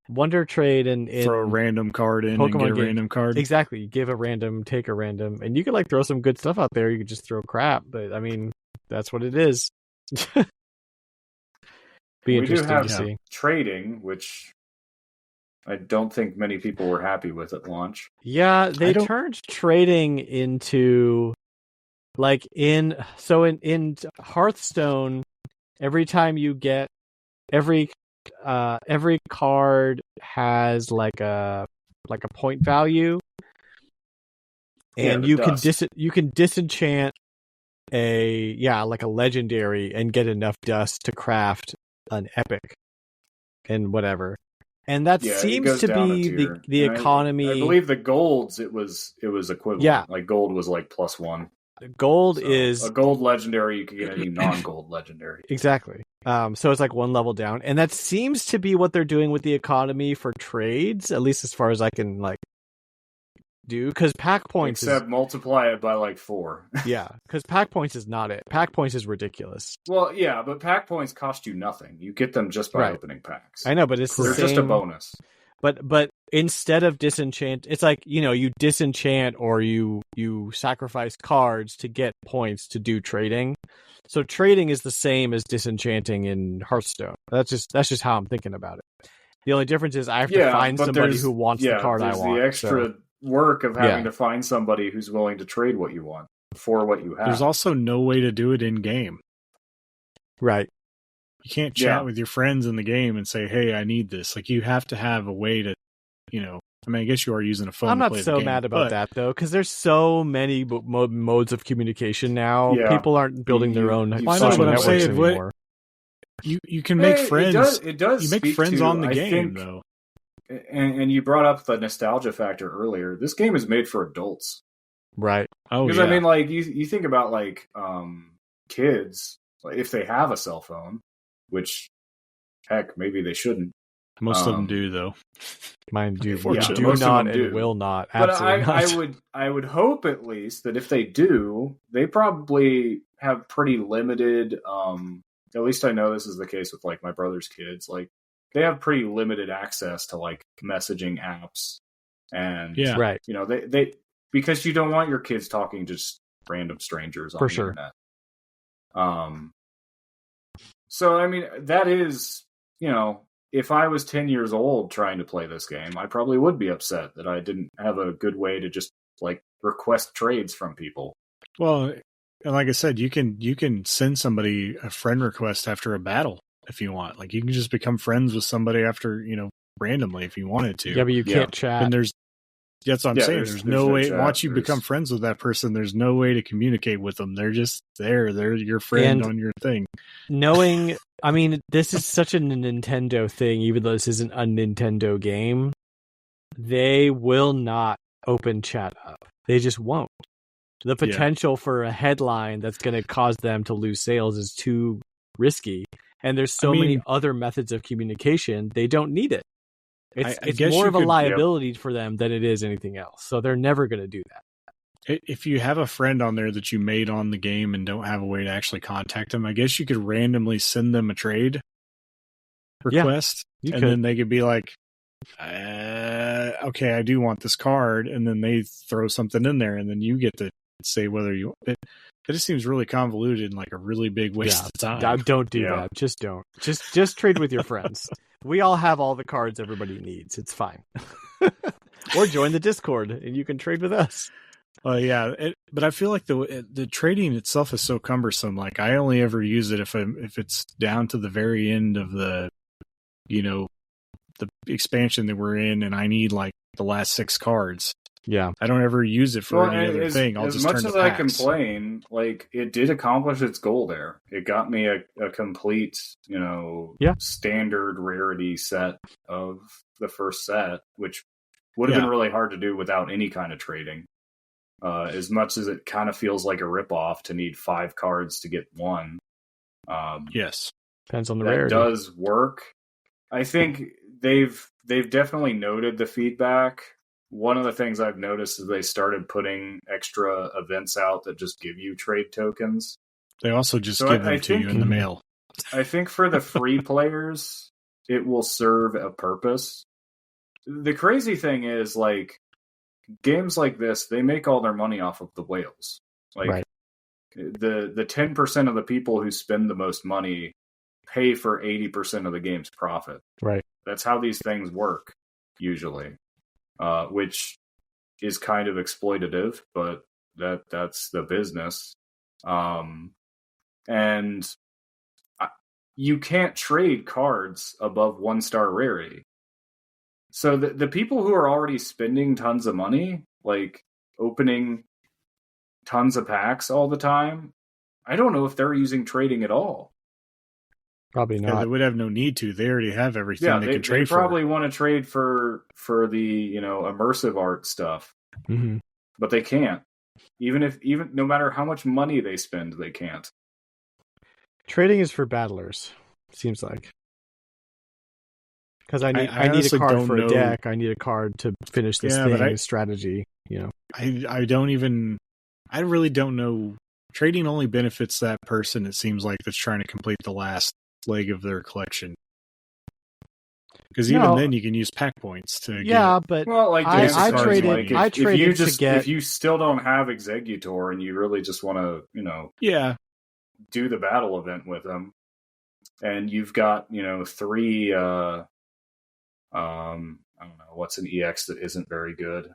S1: Wonder Trade and
S2: Throw a random card in and
S1: Pokemon
S2: get a
S1: games.
S2: random card.
S1: Exactly. You give a random, take a random, and you could like throw some good stuff out there. You could just throw crap, but I mean, that's what it is. Be
S3: We do
S1: interesting
S3: have
S1: to see.
S3: trading, which I don't think many people were happy with at launch.
S1: Yeah, they
S2: don't-
S1: turned trading into like in Hearthstone, every time you get every card has like a point value,
S3: Yeah,
S1: and
S3: the
S1: you
S3: dust.
S1: can disenchant like a legendary and get enough dust to craft an epic and whatever. And that
S3: Yeah, it
S1: seems
S3: goes
S1: to
S3: down a
S1: be
S3: tier.
S1: the
S3: And
S1: economy.
S3: I believe the golds it was equivalent.
S1: Yeah.
S3: Like gold was like +1.
S1: Gold
S3: So
S1: is
S3: a gold legendary. You could get any non-gold legendary.
S1: exactly. So it's like one level down, and that seems to be what they're doing with the economy for trades, at least as far as I can like do. Because pack points
S3: Except multiply it by like 4.
S1: because pack points is not it. Pack points is ridiculous.
S3: Well, yeah, but pack points cost you nothing. You get them just by
S1: Right.
S3: opening packs.
S1: I know, but it's the
S3: They're
S1: same.
S3: just a bonus.
S1: But instead of disenchant, it's like you disenchant or you sacrifice cards to get points to do trading. So trading is the same as disenchanting in Hearthstone. That's just how I'm thinking about it. The only difference is I have to find
S3: but
S1: somebody
S3: there's-
S1: who wants the card I
S3: there's
S1: want.
S3: the extra
S1: so-
S3: work of having
S1: Yeah.
S3: to find somebody who's willing to trade what you want for what you have.
S2: There's also no way to do it in game.
S1: Right.
S2: You can't
S3: Yeah.
S2: chat with your friends in the game and say, "Hey, I need this." Like you have to have a way to, I mean, I guess you are using a phone.
S1: I'm
S2: to
S1: not
S2: play
S1: so
S2: the game,
S1: mad about
S2: but
S1: that though, because there's so many modes of communication now.
S3: Yeah.
S1: People aren't building their own
S3: you-
S2: I know
S1: social
S2: what I'm
S1: networks
S2: saying, what-
S1: anymore.
S2: You can make friends.
S3: It does.
S2: You make
S3: speak
S2: friends
S3: to,
S2: on the
S3: I
S2: game,
S3: think-
S2: though.
S3: And you brought up the nostalgia factor earlier. This game is made for adults.
S1: Right.
S2: Oh
S3: Because
S2: yeah.
S3: I mean, like you think about like kids, like, if they have a cell phone, which heck, maybe they shouldn't.
S2: Most of them do, though.
S1: Mine do.
S2: Unfortunately.
S1: Do
S3: most of
S1: not
S3: them
S1: and
S3: do.
S1: will not.
S3: But
S1: Absolutely not.
S3: I would hope at least that if they do, they probably have pretty limited. At least I know this is the case with like my brother's kids. Like they have pretty limited access to like messaging apps, and
S2: Yeah.
S1: Right.
S3: they because you don't want your kids talking to just random strangers on
S1: For
S3: the
S1: sure.
S3: internet. So I mean that is, if I was 10 years old trying to play this game, I probably would be upset that I didn't have a good way to just like request trades from people.
S2: Well, and like I said, you can send somebody a friend request after a battle if you want. Like you can just become friends with somebody after, randomly if you wanted to.
S1: Yeah, but you
S3: Yeah.
S1: can't chat.
S2: And that's what I'm
S3: Yeah,
S2: saying.
S3: there's
S2: There's
S3: no
S2: no way.
S3: chat.
S2: Once you
S3: There's-
S2: become friends with that person, there's no way to communicate with them. They're just there. They're your friend
S1: And-
S2: on your thing.
S1: Knowing, I mean, this is such a Nintendo thing, even though this isn't a Nintendo game. They will not open chat up. They just won't. The potential for a headline that's going to cause them to lose sales is too risky. And there's so many other methods of communication, they don't need it.
S2: I
S1: It's
S2: guess
S1: more
S2: you
S1: of a
S2: could-
S1: liability for them than it is anything else. So they're never going to do that.
S2: If you have a friend on there that you made on the game and don't have a way to actually contact them, I guess you could randomly send them a trade request,
S1: You
S2: and
S1: could.
S2: then they could be like, "Okay, I do want this card," and then they throw something in there, and then you get to say whether you. It just seems really convoluted and like a really big waste of time.
S1: Don't do that. Just don't. Just trade with your friends. We all have all the cards everybody needs. It's fine. Or join the Discord and you can trade with us.
S2: But I feel like the trading itself is so cumbersome. Like I only ever use it if it's down to the very end of the expansion that we're in, and I need like the last 6 cards.
S1: Yeah,
S2: I don't ever use it for any other thing. I'll just turn to packs.
S3: As much as I complain, like it did accomplish its goal there. It got me a complete, standard rarity set of the first set, which would have been really hard to do without any kind of trading. As much as it kind of feels like a ripoff to need 5 cards to get 1.
S2: Yes,
S1: depends on the
S3: that
S1: rarity.
S3: Does work. I think they've definitely noted the feedback. One of the things I've noticed is they started putting extra events out that just give you trade tokens.
S2: They also just give them to you in the mail.
S3: I think for the free players, it will serve a purpose. The crazy thing is, like, games like this, they make all their money off of the whales. Like, the 10% of the people who spend the most money pay for 80% of the game's profit.
S1: Right.
S3: That's how these things work, usually. Which is kind of exploitative, but that's the business. And you can't trade cards above 1-star rarity. So the people who are already spending tons of money, like opening tons of packs all the time, I don't know if they're using trading at all.
S1: Probably not.
S2: Yeah, they would have no need to. They already have everything they can trade for.
S3: They probably want to trade for the immersive art stuff, but they can't. Even no matter how much money they spend, they can't.
S1: Trading is for battlers. Seems like. Because I need a card for a deck. I need a card to finish this thing. Strategy.
S2: I really don't know. Trading only benefits that person. It seems like that's trying to complete the last leg of their collection. Because even then, you can use pack points to.
S1: But
S3: I
S1: traded. I traded to get.
S3: If you still don't have Executor and you really just want to, do the battle event with them, and you've got 3. I don't know what's an EX that isn't very good.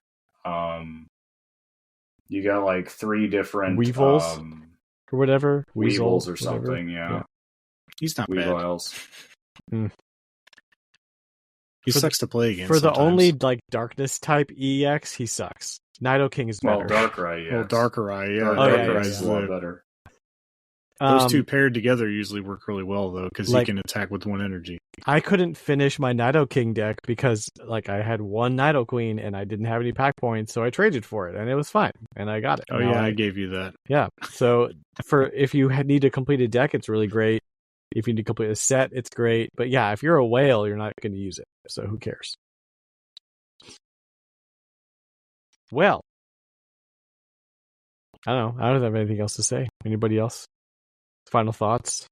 S3: You got like 3 different
S1: Weevils or whatever.
S3: Weevils or something. Yeah.
S2: He's not
S3: Weevils.
S2: bad. He sucks to play against.
S1: For the
S2: sometimes.
S1: only like darkness type EX, he sucks. Nido-King is better.
S3: Well, Darkrai, yeah.
S2: Well, Darkrai, yeah.
S3: Darkrai is a lot better.
S2: Those two paired together usually work really well, though, because you can attack with 1 energy.
S1: I couldn't finish my Nido-King deck because I had 1 Nido-Queen and I didn't have any pack points, so I traded for it, and it was fine, and I got it.
S2: Oh, I gave you that.
S1: Yeah, so if you need to complete a deck, it's really great. If you need to complete a set, it's great. But yeah, if you're a whale, you're not going to use it, so who cares? Well, I don't know. I don't have anything else to say. Anybody else? Final thoughts?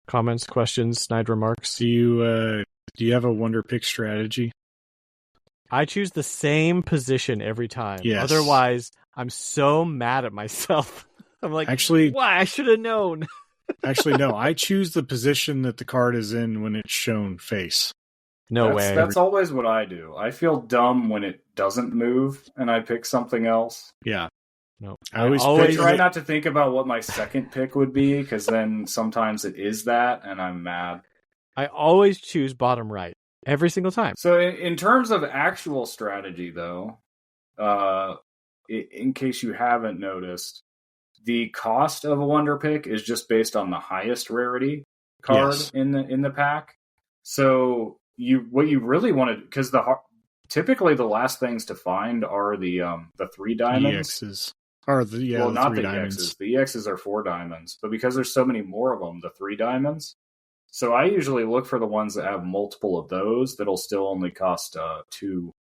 S1: Comments, questions, snide remarks?
S2: Do you have a wonder pick strategy?
S1: I choose the same position every time.
S2: Yes.
S1: Otherwise, I'm so mad at myself. I'm like,
S2: actually,
S1: why? I should have known.
S2: Actually, no. I choose the position that the card is in when it's shown face.
S1: No way.
S3: That's always what I do. I feel dumb when it doesn't move and I pick something else.
S2: Yeah.
S1: No,
S3: I always try not to think about what my second pick would be, because then sometimes it is that, and I'm mad.
S1: I always choose bottom right every single time.
S3: So, in terms of actual strategy, though, in case you haven't noticed, the cost of a wonder pick is just based on the highest rarity card in the pack. So, what you really want to, because typically the last things to find are the 3 diamonds.
S2: EXs. Or not
S3: the
S2: diamonds.
S3: EXs. The EXs are 4 diamonds. But because there's so many more of them, the 3 diamonds. So I usually look for the ones that have multiple of those that'll still only cost 2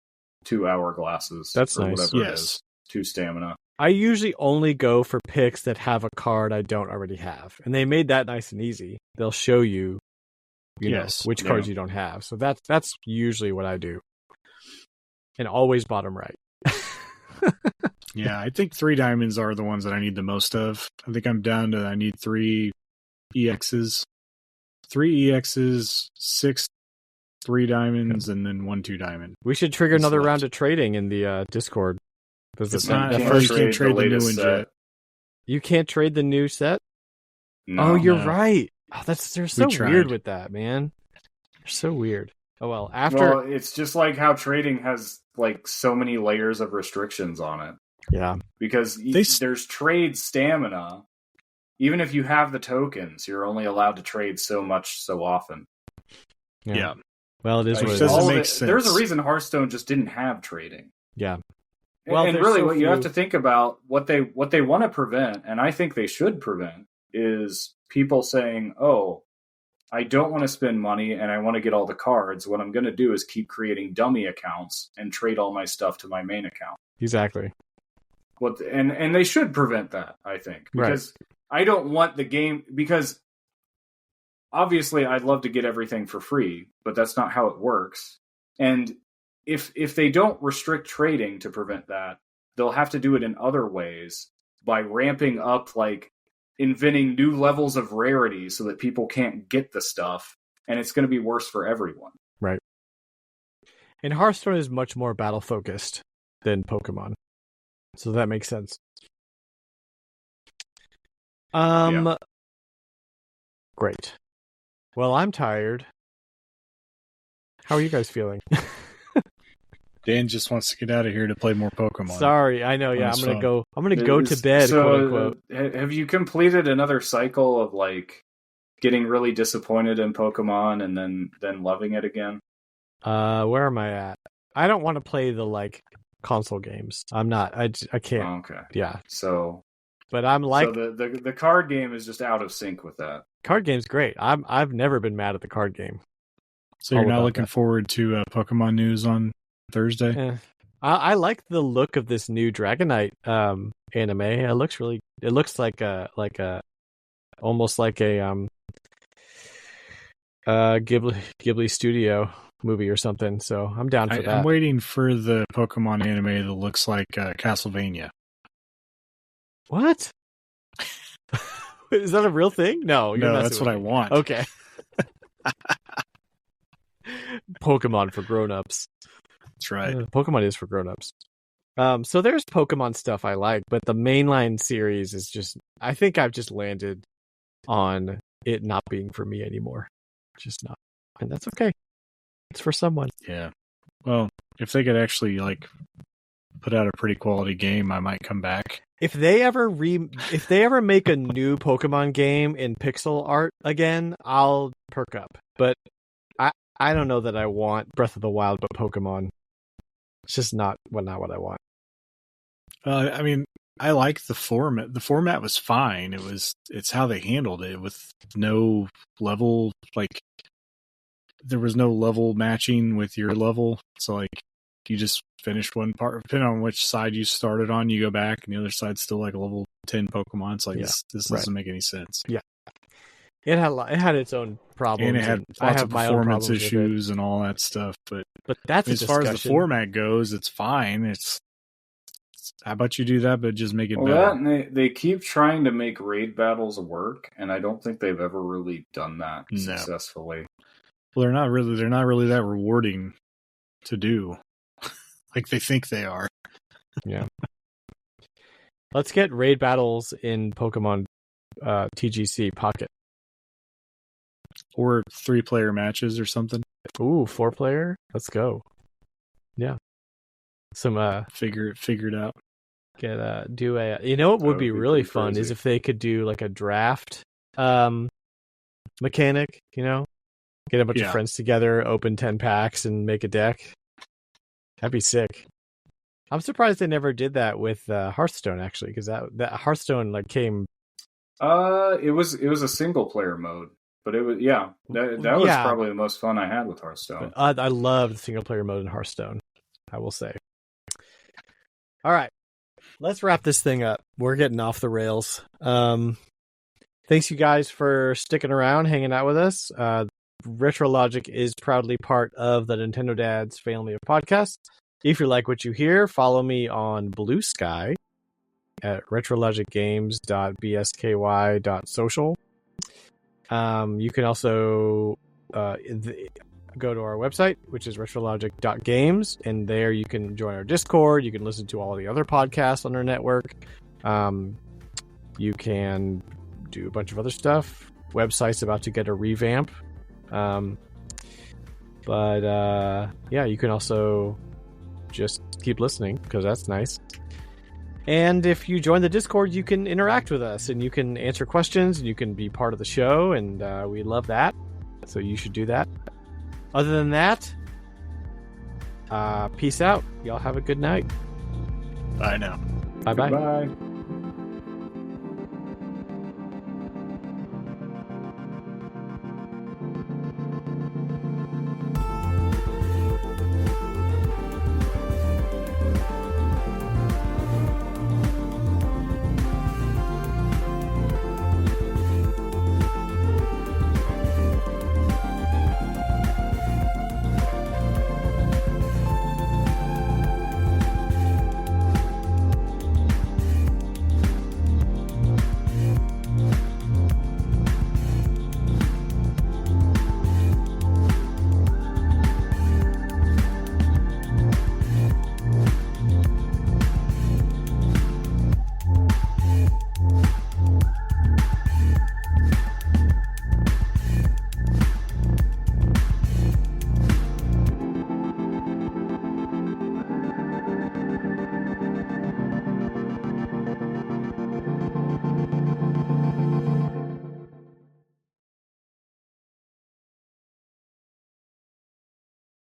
S3: hourglasses.
S1: That's nice.
S3: Whatever it is. 2 stamina.
S1: I usually only go for picks that have a card I don't already have. And they made that nice and easy. They'll show you, know, which cards you don't have. So that's usually what I do. And always bottom right.
S2: Yeah, I think 3 diamonds are the ones that I need the most of. I think I'm down to I need 3 EXs. 3 EXs, 6 3 diamonds, and then 1 2 diamond.
S1: We should trigger another
S2: left.
S1: round of trading in the Discord.
S2: It's
S3: You
S2: not
S3: can't
S2: you can't trade the new
S3: latest
S2: ones
S3: set.
S2: yet.
S1: You can't trade the new set?
S3: No.
S1: Oh, you're
S2: No.
S1: right. Oh, they're so
S2: tried.
S1: weird with that, man. They're so weird. Oh well,
S3: Well, it's just like how trading has like so many layers of restrictions on it.
S1: Yeah.
S3: Because there's trade stamina. Even if you have the tokens, you're only allowed to trade so much so often.
S2: Yeah.
S1: Well, it is
S3: Like,
S1: what it
S2: doesn't
S1: is.
S2: make sense.
S3: There's a reason Hearthstone just didn't have trading.
S1: Yeah.
S3: Well, and
S1: there's
S3: really,
S1: so
S3: what you have
S1: few-
S3: to think about, what they want to prevent, and I think they should prevent, is people saying, "Oh, I don't want to spend money, and I want to get all the cards. What I'm going to do is keep creating dummy accounts and trade all my stuff to my main account."
S1: Exactly.
S3: And they should prevent that, I think, because I don't want the game, because obviously I'd love to get everything for free, but that's not how it works. And if they don't restrict trading to prevent that, they'll have to do it in other ways by ramping up, like inventing new levels of rarity so that people can't get the stuff, and it's going to be worse for everyone.
S1: Right. And Hearthstone is much more battle focused than Pokemon. So that makes sense.
S3: Yeah.
S1: Great. Well, I'm tired. How are you guys feeling?
S2: Dan just wants to get out of here to play more Pokemon.
S1: Sorry, I know. Yeah,
S2: his
S1: I'm gonna
S2: phone.
S1: go to bed, quote unquote.
S3: Have you completed another cycle of like getting really disappointed in Pokemon and then loving it again?
S1: Where am I at? I don't want to play the like console games. I'm not. I can't.
S3: Oh, okay.
S1: Yeah.
S3: So,
S1: but I'm like,
S3: so the card game is just out of sync with that.
S1: Card game's great. I've never been mad at the card game.
S2: So you're
S1: All
S2: not
S1: about
S2: looking
S1: that.
S2: forward to Pokemon news on Thursday?
S1: Eh. I like the look of this new Dragonite anime. It looks really. It looks like a almost like a Ghibli studio movie or something. So I'm down for that.
S2: I'm waiting for the Pokemon anime that looks like Castlevania.
S1: What? Is that a real thing? No, you're
S2: No,
S1: messing
S2: that's
S1: with
S2: what I
S1: me.
S2: want.
S1: Okay. Pokemon for grown-ups.
S2: That's right.
S1: Pokemon is for grown-ups. So there's Pokemon stuff I like, but the mainline series is just, I think I've just landed on it not being for me anymore. Just not. And that's okay. It's for someone.
S2: Yeah. Well, if they could actually like put out a pretty quality game, I might come back.
S1: If they ever make a new Pokemon game in pixel art again, I'll perk up. But I don't know that I want Breath of the Wild, but Pokemon. It's just not what I want.
S2: I mean, I like the format. The format was fine. It's how they handled it with no level, like there was no level matching with your level. So like you just finished one part, depending on which side you started on, you go back and the other side's still like a level 10 Pokemon. It's like this doesn't make any sense.
S1: Yeah. It had its own problems.
S2: And it had
S1: I
S2: lots
S1: have
S2: of
S1: my own
S2: performance
S1: problems with it.
S2: issues and all that stuff. But
S1: that's
S2: as far as the format goes, it's fine. How about you do that, but just make it better?
S3: That, and they keep trying to make raid battles work, and I don't think they've ever really done that successfully.
S2: Well, they're not really that rewarding to do, like they think they are.
S1: Yeah. Let's get raid battles in Pokemon TGC Pocket.
S2: Or 3-player matches or something.
S1: Ooh, 4-player? Let's go. Yeah. Some
S2: figure it out.
S1: Do a you know what would be really fun is if they could do like a draft mechanic, you know? Get a bunch of friends together, open 10 packs and make a deck. That'd be sick. I'm surprised they never did that with Hearthstone actually, because that Hearthstone like came
S3: it was a single player mode. But it was that was probably the most fun I had with Hearthstone.
S1: I loved single player mode in Hearthstone, I will say. All right, let's wrap this thing up. We're getting off the rails. Thanks you guys for sticking around, hanging out with us. RetroLogic is proudly part of the Nintendo Dads family of podcasts. If you like what you hear, follow me on Blue Sky at retrologicgames.bsky.social. You can also go to our website, which is retrologic.games, and there you can join our Discord. You can listen to all the other podcasts on our network. You can do a bunch of other stuff. Website's about to get a revamp. You can also just keep listening because that's nice. And if you join the Discord, you can interact with us and you can answer questions and you can be part of the show, and we love that. So you should do that. Other than that, peace out. Y'all have a good night.
S2: Bye now.
S1: Bye-bye.
S3: Bye.